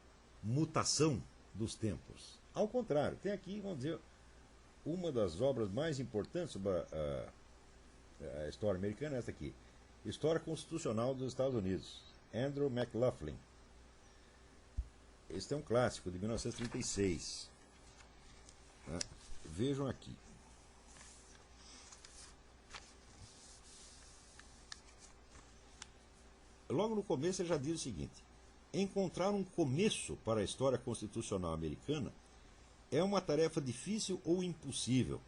mutação dos tempos. Ao contrário, tem aqui, vamos dizer, uma das obras mais importantes sobre a história americana, essa aqui, História Constitucional dos Estados Unidos, Andrew McLaughlin. Este é um clássico de 1936. Tá? Vejam aqui. Logo no começo ele já diz o seguinte: encontrar um começo para a história constitucional americana é uma tarefa difícil ou impossível.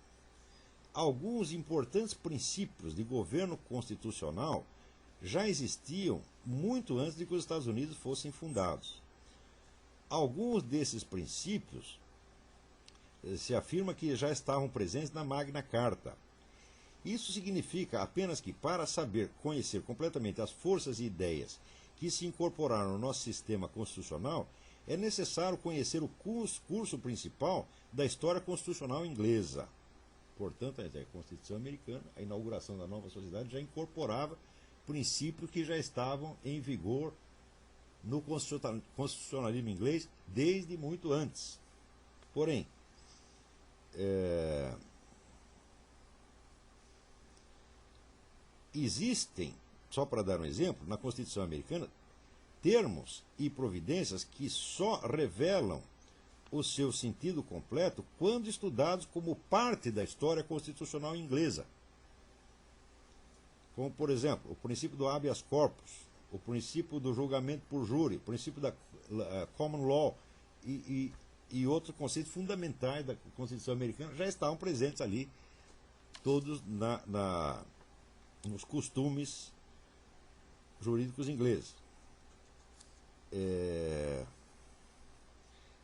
Alguns importantes princípios de governo constitucional já existiam muito antes de que os Estados Unidos fossem fundados. Alguns desses princípios se afirma que já estavam presentes na Magna Carta. Isso significa apenas que, para saber conhecer completamente as forças e ideias que se incorporaram no nosso sistema constitucional, é necessário conhecer o curso principal da história constitucional inglesa. Portanto, a Constituição americana, a inauguração da nova sociedade, já incorporava princípios que já estavam em vigor no constitucionalismo inglês desde muito antes. Porém, existem, só para dar um exemplo, na Constituição americana, termos e providências que só revelam o seu sentido completo quando estudados como parte da história constitucional inglesa. Como, por exemplo, o princípio do habeas corpus, o princípio do julgamento por júri, o princípio da common law e outros conceitos fundamentais da Constituição americana já estavam presentes ali, todos nos costumes jurídicos ingleses.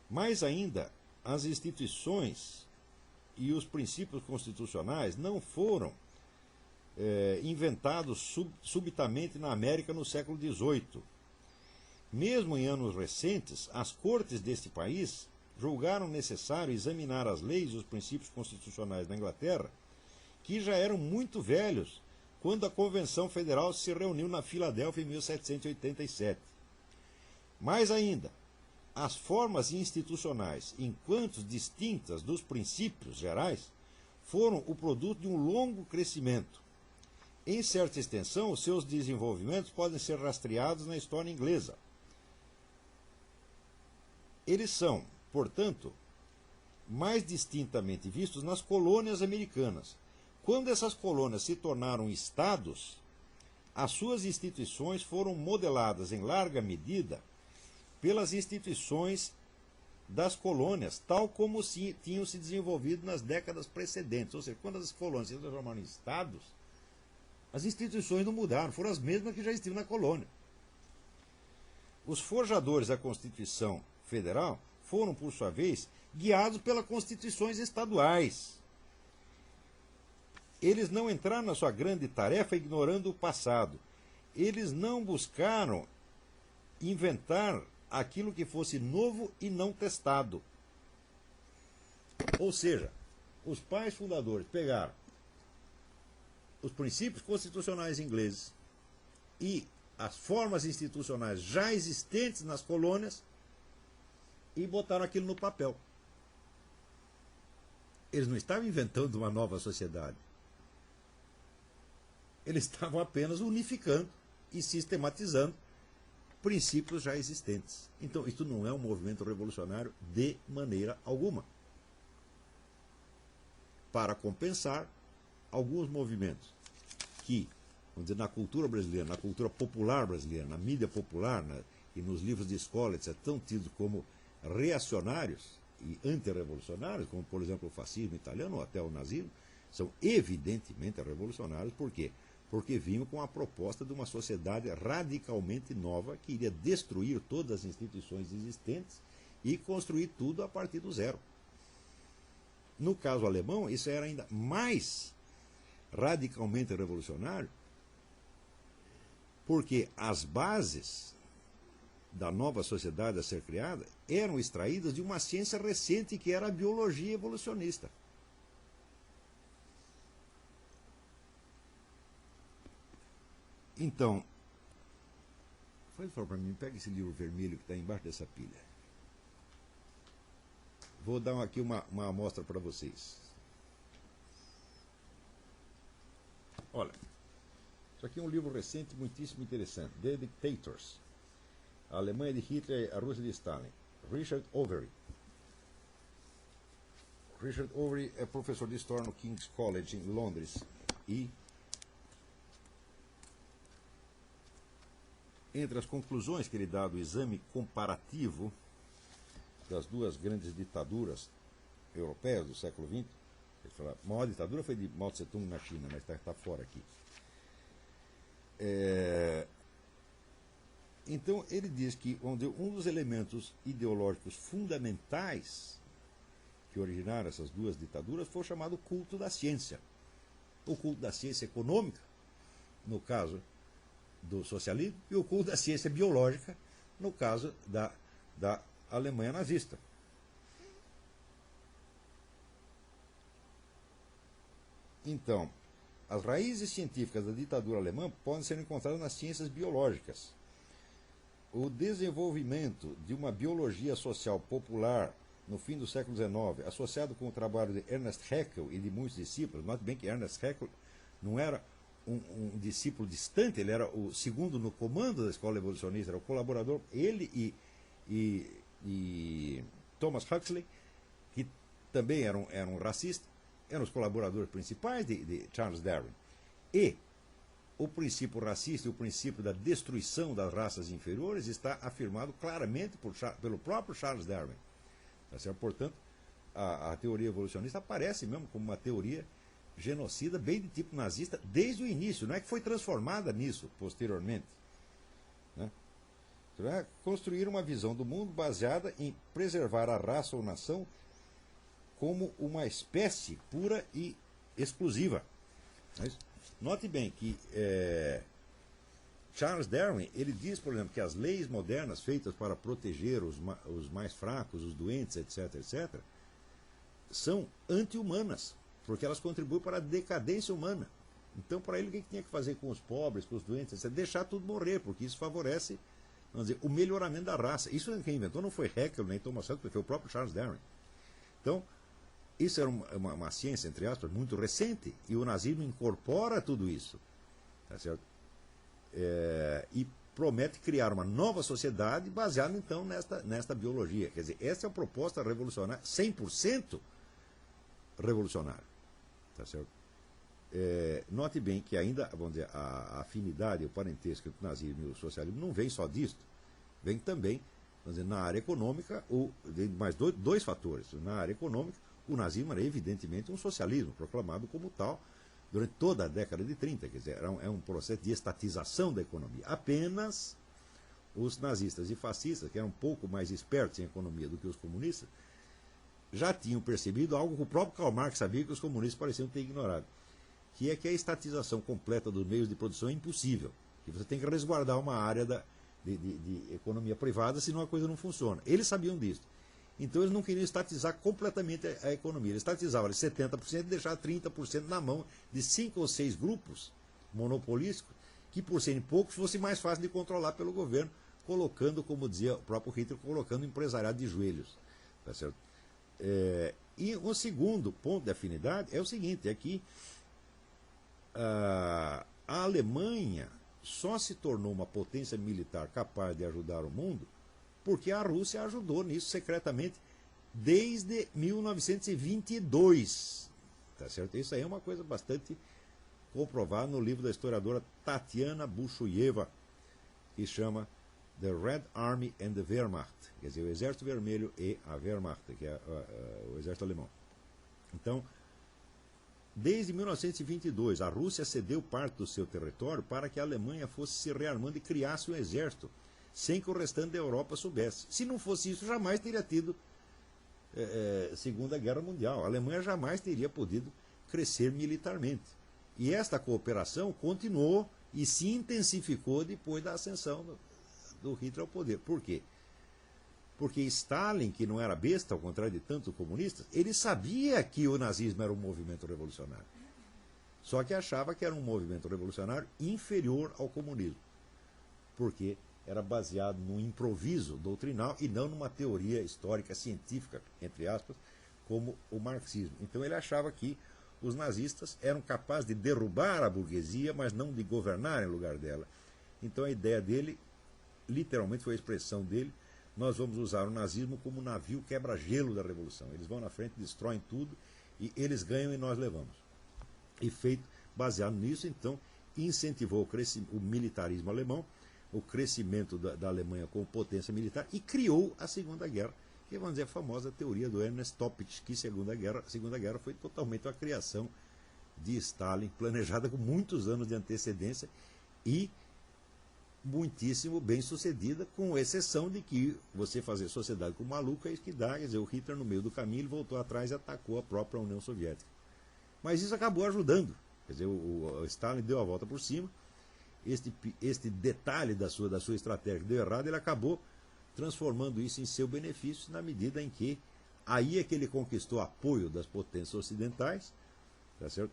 Mais ainda, as instituições e os princípios constitucionais não foram inventados subitamente na América no século XVIII. Mesmo em anos recentes, as cortes deste país julgaram necessário examinar as leis e os princípios constitucionais da Inglaterra, que já eram muito velhos quando a Convenção Federal se reuniu na Filadélfia em 1787. Mais ainda, as formas institucionais, enquanto distintas dos princípios gerais, foram o produto de um longo crescimento. Em certa extensão, os seus desenvolvimentos podem ser rastreados na história inglesa. Eles são, portanto, mais distintamente vistos nas colônias americanas. Quando essas colônias se tornaram estados, as suas instituições foram modeladas em larga medida pelas instituições das colônias, tal como tinham se desenvolvido nas décadas precedentes. Ou seja, quando as colônias se transformaram em estados, as instituições não mudaram, foram as mesmas que já existiam na colônia. Os forjadores da Constituição Federal foram, por sua vez, guiados pelas constituições estaduais. Eles não entraram na sua grande tarefa ignorando o passado. Eles não buscaram inventar aquilo que fosse novo e não testado. Ou seja, os pais fundadores pegaram os princípios constitucionais ingleses e as formas institucionais já existentes nas colônias e botaram aquilo no papel. Eles não estavam inventando uma nova sociedade. Eles estavam apenas unificando e sistematizando princípios já existentes. Então, isso não é um movimento revolucionário de maneira alguma. Para compensar, alguns movimentos que, vamos dizer, na cultura brasileira, na cultura popular brasileira, na mídia popular e nos livros de escola, etc., são tidos como reacionários e antirrevolucionários, como, por exemplo, o fascismo italiano ou até o nazismo, são evidentemente revolucionários. Por quê? Porque vinham com a proposta de uma sociedade radicalmente nova que iria destruir todas as instituições existentes e construir tudo a partir do zero. No caso alemão, isso era ainda mais radicalmente revolucionário, porque as bases da nova sociedade a ser criada eram extraídas de uma ciência recente que era a biologia evolucionista. Então, faz favor para mim, pega esse livro vermelho que está embaixo dessa pilha. Vou dar aqui uma amostra para vocês. Olha, isso aqui é um livro recente, muitíssimo interessante. The Dictators. A Alemanha de Hitler e a Rússia de Stalin. Richard Overy. Richard Overy é professor de História no King's College, em Londres. E, entre as conclusões que ele dá do exame comparativo das duas grandes ditaduras europeias do século XX, ele fala, a maior ditadura foi de Mao Tse-tung na China, mas está fora aqui. Então, ele diz que um dos elementos ideológicos fundamentais que originaram essas duas ditaduras foi o chamado culto da ciência. O culto da ciência econômica, no caso do socialismo, e o culto da ciência biológica, no caso da Alemanha nazista. Então, as raízes científicas da ditadura alemã podem ser encontradas nas ciências biológicas. O desenvolvimento de uma biologia social popular no fim do século XIX, associado com o trabalho de Ernest Haeckel e de muitos discípulos, note bem que Ernest Haeckel não era um discípulo distante, ele era o segundo no comando da escola evolucionista, era o colaborador, ele e Thomas Huxley, que também eram racistas, eram os colaboradores principais de Charles Darwin. E o princípio racista e o princípio da destruição das raças inferiores está afirmado claramente pelo próprio Charles Darwin. Portanto, a teoria evolucionista aparece mesmo como uma teoria genocida, bem de tipo nazista, desde o início. Não é que foi transformada nisso posteriormente. Né? Construir uma visão do mundo baseada em preservar a raça ou nação como uma espécie pura e exclusiva. Note bem que Charles Darwin, ele diz, por exemplo, que as leis modernas feitas para proteger os mais fracos, os doentes, etc., etc., são anti-humanas, porque elas contribuem para a decadência humana. Então, para ele, o que tinha que fazer com os pobres, com os doentes, etc., deixar tudo morrer, porque isso favorece, vamos dizer, o melhoramento da raça. Isso quem inventou não foi Haeckel nem Thomas Huxley, foi o próprio Charles Darwin. Então, isso era uma ciência, entre aspas, muito recente, e o nazismo incorpora tudo isso. Tá certo? E promete criar uma nova sociedade baseada, então, nesta biologia. Quer dizer, essa é uma proposta revolucionária, 100% revolucionária. Tá certo? Note bem que ainda, vamos dizer, a afinidade, o parentesco entre o nazismo e o socialismo não vem só disso. Vem também, vamos dizer, na área econômica, mais dois fatores. Na área econômica, o nazismo era evidentemente um socialismo, proclamado como tal durante toda a década de 30. Quer dizer, é um processo de estatização da economia. Apenas os nazistas e fascistas, que eram um pouco mais espertos em economia do que os comunistas, já tinham percebido algo que o próprio Karl Marx sabia que os comunistas pareciam ter ignorado, que é que a estatização completa dos meios de produção é impossível, que você tem que resguardar uma área de economia privada, senão a coisa não funciona. Eles sabiam disso. Então eles não queriam estatizar completamente a economia. Eles estatizavam 70% e deixavam 30% na mão de 5 ou 6 grupos monopolísticos, que por serem poucos fosse mais fácil de controlar pelo governo, colocando, como dizia o próprio Hitler, colocando o empresariado de joelhos. Tá certo? E o segundo ponto de afinidade é o seguinte, é que a Alemanha só se tornou uma potência militar capaz de ajudar o mundo porque a Rússia ajudou nisso secretamente desde 1922. Tá certo? Isso aí é uma coisa bastante comprovada no livro da historiadora Tatiana Bushuyeva, que chama The Red Army and the Wehrmacht, quer dizer, o Exército Vermelho e a Wehrmacht, que é o exército alemão. Então, desde 1922, a Rússia cedeu parte do seu território para que a Alemanha fosse se rearmando e criasse um exército, sem que o restante da Europa soubesse. Se não fosse isso, jamais teria tido Segunda Guerra Mundial. A Alemanha jamais teria podido crescer militarmente. E esta cooperação continuou e se intensificou depois da ascensão do Hitler ao poder. Por quê? Porque Stalin, que não era besta, ao contrário de tantos comunistas, ele sabia que o nazismo era um movimento revolucionário. Só que achava que era um movimento revolucionário inferior ao comunismo. Porque era baseado num improviso doutrinal e não numa teoria histórica científica, entre aspas, como o marxismo. Então ele achava que os nazistas eram capazes de derrubar a burguesia, mas não de governar em lugar dela. Então a ideia dele, literalmente foi a expressão dele, nós vamos usar o nazismo como navio quebra-gelo da revolução. Eles vão na frente, destroem tudo e eles ganham e nós levamos. E feito, baseado nisso, então, incentivou o militarismo alemão, o crescimento da Alemanha como potência militar e criou a Segunda Guerra, que vamos dizer a famosa teoria do Ernest Toppich, que a Segunda Guerra foi totalmente a criação de Stalin, planejada com muitos anos de antecedência e muitíssimo bem sucedida, com exceção de que você fazer sociedade com maluco é isso que dá. Quer dizer, o Hitler no meio do caminho ele voltou atrás e atacou a própria União Soviética. Mas isso acabou ajudando. Quer dizer, o Stalin deu a volta por cima. Este detalhe da sua estratégia que deu errado, ele acabou transformando isso em seu benefício, na medida em que aí é que ele conquistou apoio das potências ocidentais, tá certo?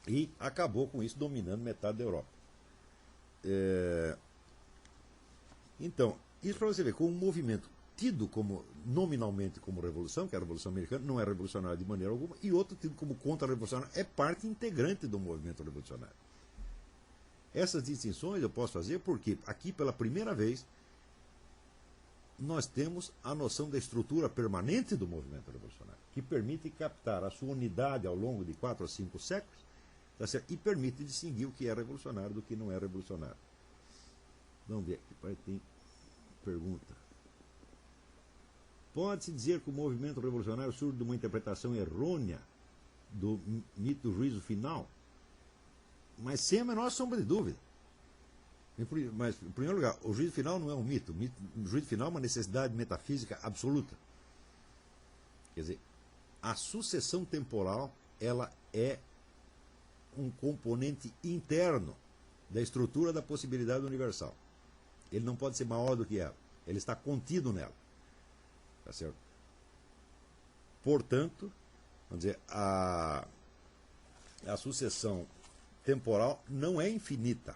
E acabou com isso dominando metade da Europa. Então, isso para você ver, com um movimento tido como nominalmente como revolução, que é a Revolução Americana, não é revolucionário de maneira alguma, e outro tido como contra-revolucionário, é parte integrante do movimento revolucionário. Essas distinções eu posso fazer porque aqui, pela primeira vez, nós temos a noção da estrutura permanente do movimento revolucionário, que permite captar a sua unidade ao longo de 4 a 5 séculos, tá certo? E permite distinguir o que é revolucionário do que não é revolucionário. Vamos ver aqui, tem pergunta. Pode-se dizer que o movimento revolucionário surge de uma interpretação errônea do mito do juízo final? Mas sem a menor sombra de dúvida. Mas, em primeiro lugar, o juízo final não é um mito. O juízo final é uma necessidade metafísica absoluta. Quer dizer, a sucessão temporal ela é um componente interno da estrutura da possibilidade universal. Ele não pode ser maior do que ela. Ele está contido nela. Tá certo? Portanto, vamos dizer, a sucessão temporal não é infinita.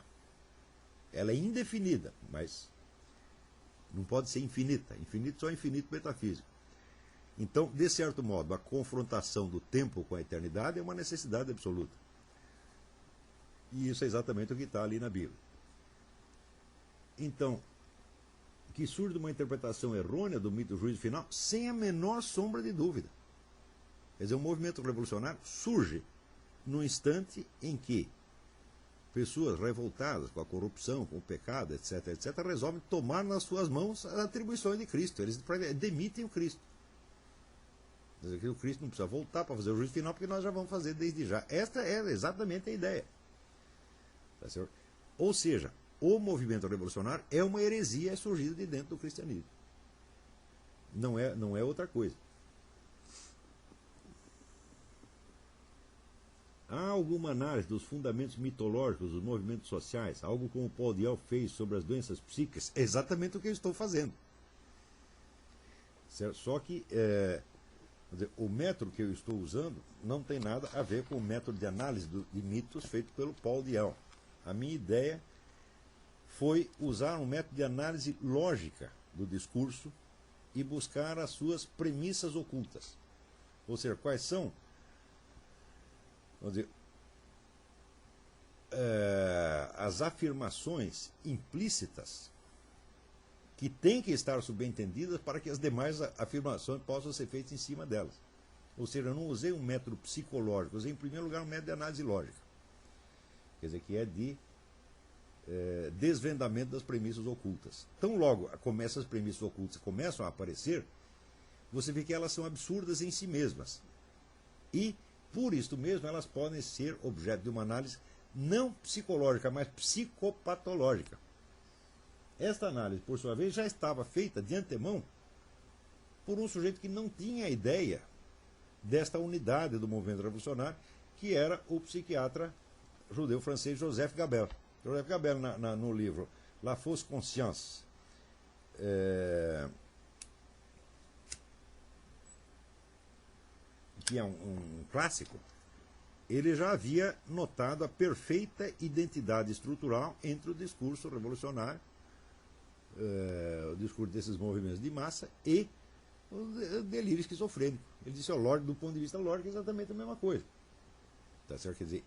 Ela é indefinida, mas não pode ser infinita. Infinito só é infinito metafísico. Então, de certo modo, a confrontação do tempo com a eternidade é uma necessidade absoluta. E isso é exatamente o que está ali na Bíblia. Então, que surge de uma interpretação errônea do mito do juízo final, sem a menor sombra de dúvida. Quer dizer, o movimento revolucionário surge no instante em que pessoas revoltadas com a corrupção, com o pecado, etc., etc., resolvem tomar nas suas mãos as atribuições de Cristo. Eles demitem o Cristo. Quer dizer, que o Cristo não precisa voltar para fazer o juízo final, porque nós já vamos fazer desde já. Esta é exatamente a ideia. Tá certo? Ou seja, o movimento revolucionário é uma heresia surgida de dentro do cristianismo. Não é outra coisa. Há alguma análise dos fundamentos mitológicos dos movimentos sociais, algo como Paul Diel fez sobre as doenças psíquicas? É exatamente o que eu estou fazendo. Certo? Só que o método que eu estou usando não tem nada a ver com o método de análise de mitos feito pelo Paul Diel. A minha ideia foi usar um método de análise lógica do discurso e buscar as suas premissas ocultas. Ou seja, quais são, vamos dizer, as afirmações implícitas que têm que estar subentendidas para que as demais afirmações possam ser feitas em cima delas. Ou seja, eu não usei um método psicológico, usei em primeiro lugar um método de análise lógica. Quer dizer, que é de desvendamento das premissas ocultas. Tão logo como essas premissas ocultas começam a aparecer, você vê que elas são absurdas em si mesmas. E, por isso mesmo, elas podem ser objeto de uma análise não psicológica, mas psicopatológica. Esta análise, por sua vez, já estava feita de antemão por um sujeito que não tinha ideia desta unidade do movimento revolucionário, que era o psiquiatra judeu francês Joseph Gabel. Joseph Gabel, no livro La Fausse Conscience, que é um clássico, ele já havia notado a perfeita identidade estrutural entre o discurso revolucionário, o discurso desses movimentos de massa e o delírio esquizofrênico. Ele disse, do ponto de vista lógico, é exatamente a mesma coisa. Tá certo? Quer dizer,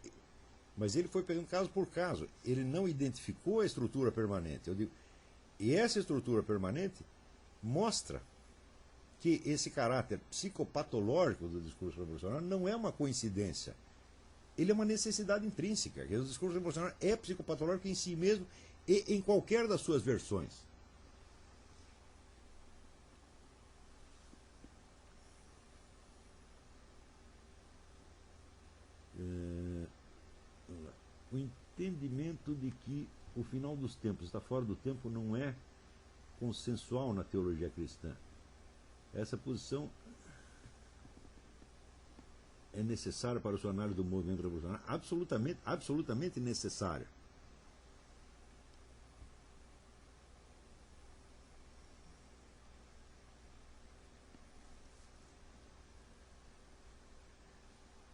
mas ele foi pegando caso por caso. Ele não identificou a estrutura permanente. Eu digo, e essa estrutura permanente mostra que esse caráter psicopatológico do discurso revolucionário não é uma coincidência. Ele é uma necessidade intrínseca. O discurso revolucionário é psicopatológico em si mesmo e em qualquer das suas versões. O entendimento de que o final dos tempos está fora do tempo não é consensual na teologia cristã. Essa posição é necessária para a sua análise do movimento revolucionário? Absolutamente necessária.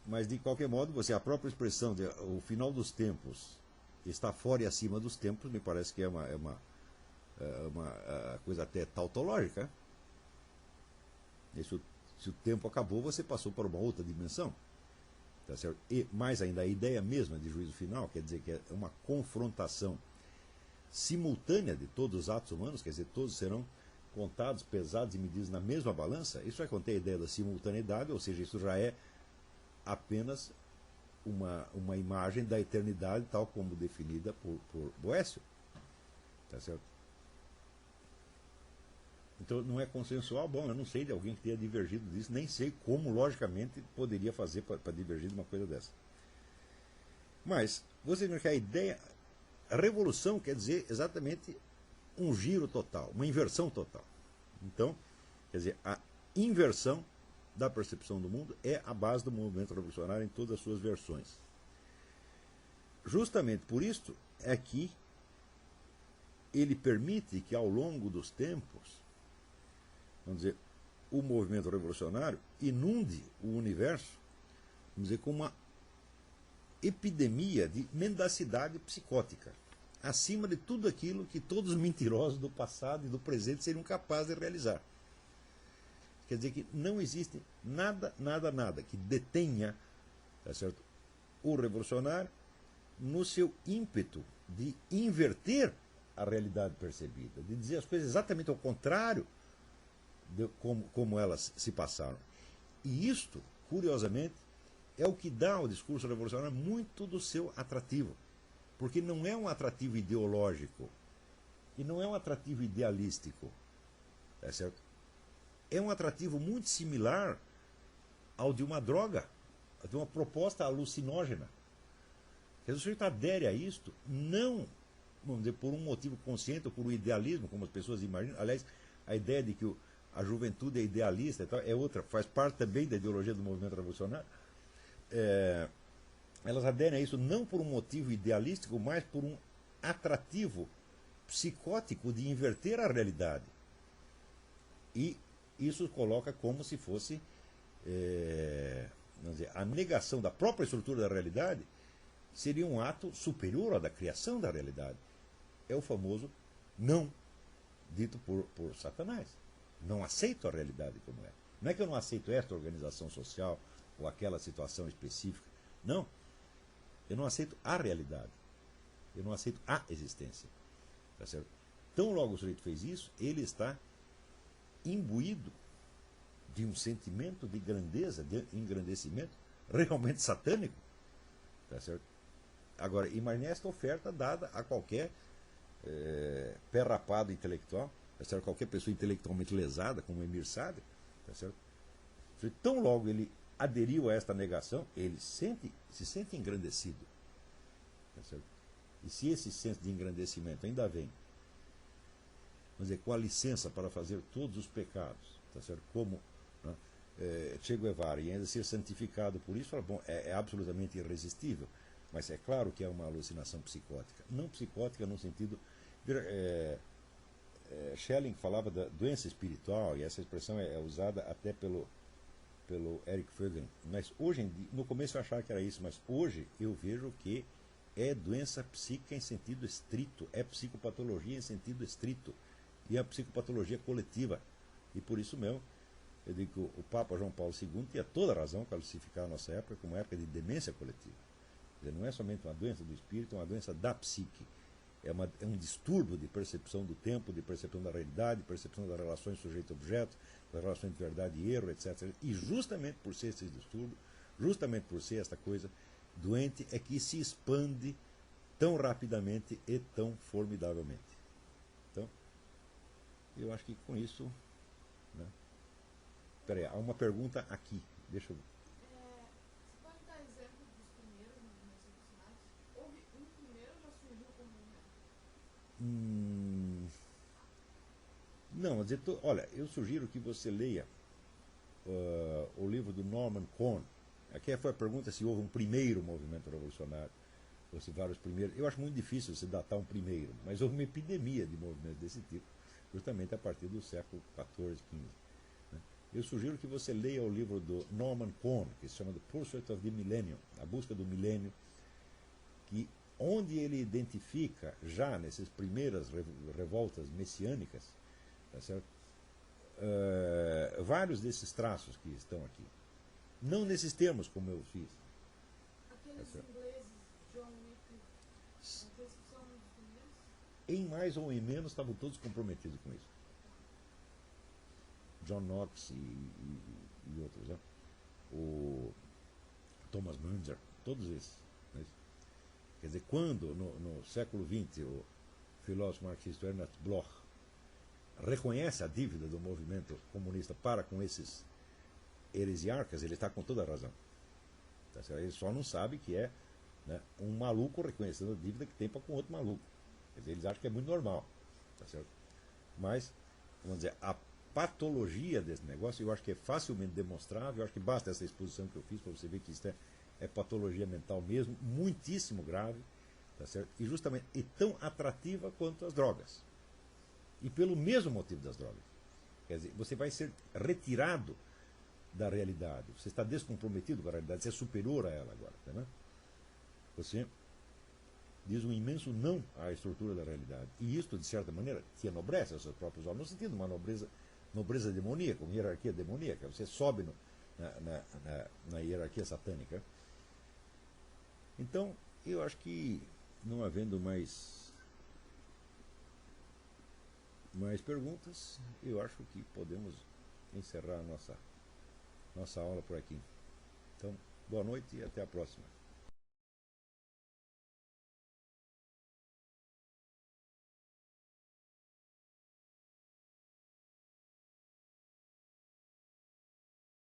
Mas, de qualquer modo, a própria expressão de o final dos tempos está fora e acima dos tempos, me parece que é uma coisa até tautológica. E se o tempo acabou, você passou para uma outra dimensão. tá certo? E mais ainda, a ideia mesma de juízo final, quer dizer que é uma confrontação simultânea de todos os atos humanos, quer dizer, todos serão contados, pesados e medidos na mesma balança. Isso vai conter a ideia da simultaneidade, ou seja, isso já é apenas uma imagem da eternidade, tal como definida por Boécio. Tá certo? Então não é consensual. Bom, eu não sei de alguém que tenha divergido disso, nem sei como, logicamente, poderia fazer para divergir de uma coisa dessa. Mas, você vê que a ideia. A revolução quer dizer exatamente um giro total, uma inversão total. Então, quer dizer, a inversão da percepção do mundo é a base do movimento revolucionário em todas as suas versões. Justamente por isso é que ele permite que ao longo dos tempos, vamos dizer, o movimento revolucionário inunde o universo, vamos dizer, com uma epidemia de mendacidade psicótica, acima de tudo aquilo que todos os mentirosos do passado e do presente seriam capazes de realizar. Quer dizer que não existe nada que detenha, tá certo, o revolucionário no seu ímpeto de inverter a realidade percebida, de dizer as coisas exatamente ao contrário de como elas se passaram. E isto, curiosamente, é o que dá ao discurso revolucionário muito do seu atrativo. Porque não é um atrativo ideológico, e não é um atrativo idealístico. Tá certo? É um atrativo muito similar ao de uma droga, de uma proposta alucinógena. Quer dizer, o sujeito adere a isto, não, vamos dizer, por um motivo consciente ou por um idealismo, como as pessoas imaginam. Aliás, a ideia de que a juventude é idealista e tal, é outra, faz parte também da ideologia do movimento revolucionário. Elas aderem a isso não por um motivo idealístico, mas por um atrativo psicótico de inverter a realidade. E isso coloca como se fosse vamos dizer, a negação da própria estrutura da realidade seria um ato superior ao da criação da realidade. É o famoso não dito por Satanás. Não aceito a realidade como é. Não é que eu não aceito esta organização social ou aquela situação específica. Não. Eu não aceito a realidade. Eu não aceito a existência. Tá certo? Tão logo o sujeito fez isso, ele está imbuído de um sentimento de grandeza, de engrandecimento, realmente satânico. Tá certo? Agora, imagine esta oferta dada a qualquer pé rapado intelectual, tá certo? Qualquer pessoa intelectualmente lesada, como o Emir Sade. Tá certo? Tão logo ele aderiu a esta negação, ele se sente engrandecido. Tá certo? E se esse senso de engrandecimento ainda vem, vamos dizer, com a licença para fazer todos os pecados, tá certo? Como, né, Che Guevara, e ainda ser santificado por isso, fala, bom, é absolutamente irresistível. Mas é claro que é uma alucinação psicótica. Não psicótica no sentido... Schelling falava da doença espiritual, e essa expressão é usada até pelo Eric Fögel. Mas hoje, no começo eu achava que era isso, mas hoje eu vejo que é doença psíquica em sentido estrito, é psicopatologia em sentido estrito, e é psicopatologia coletiva. E por isso mesmo, eu digo que o Papa João Paulo II tinha toda a razão de classificar a nossa época como época de demência coletiva. Quer dizer, não é somente uma doença do espírito, é uma doença da psique. É um distúrbio de percepção do tempo, de percepção da realidade, de percepção das relações sujeito-objeto, das relações de verdade e erro, etc. E justamente por ser esse distúrbio, justamente por ser esta coisa doente, é que se expande tão rapidamente e tão formidavelmente. Então, eu acho que com isso... Né? Peraí, há uma pergunta aqui. Deixa eu... Você pode dar exemplo dos primeiros movimentos revolucionários? Houve um primeiro ou já surgiu como movimento? Não, dizer, olha, eu sugiro que você leia o livro do Norman Cohn. Aqui foi a pergunta se houve um primeiro movimento revolucionário, ou se vários primeiros. Eu acho muito difícil você datar um primeiro, mas houve uma epidemia de movimentos desse tipo, justamente a partir do século XIV, XV. Né? Eu sugiro que você leia o livro do Norman Cohn, que se chama The Pursuit of the Millennium, A Busca do Milênio, onde ele identifica, já nessas primeiras revoltas messiânicas, tá certo? Vários desses traços que estão aqui. Não nesses termos como eu fiz, Os ingleses, John Wycliffe, vocês são um dos primeiros? Em mais ou em menos estavam todos comprometidos com isso. John Knox e outros, né? O Thomas Munger, todos esses. Né? Quer dizer, quando no século XX o filósofo marxista Ernst Bloch reconhece a dívida do movimento comunista para com esses heresiarcas, ele está com toda a razão. Tá certo? Ele só não sabe que é, né, um maluco reconhecendo a dívida que tem para com outro maluco. Quer dizer, eles acham que é muito normal. Tá certo? Mas, vamos dizer, a patologia desse negócio eu acho que é facilmente demonstrável. Eu acho que basta essa exposição que eu fiz para você ver que isso é patologia mental mesmo, muitíssimo grave, tá certo? E justamente tão atrativa quanto as drogas. E pelo mesmo motivo das drogas. Quer dizer, você vai ser retirado da realidade, você está descomprometido com a realidade, você é superior a ela agora. Tá, né? Você diz um imenso não à estrutura da realidade. E isto, de certa maneira, te enobrece aos seus próprios olhos, no sentido de uma nobreza demoníaca, uma hierarquia demoníaca. Você sobe na hierarquia satânica. Então, eu acho que, não havendo mais perguntas, eu acho que podemos encerrar a nossa aula por aqui. Então, boa noite e até a próxima.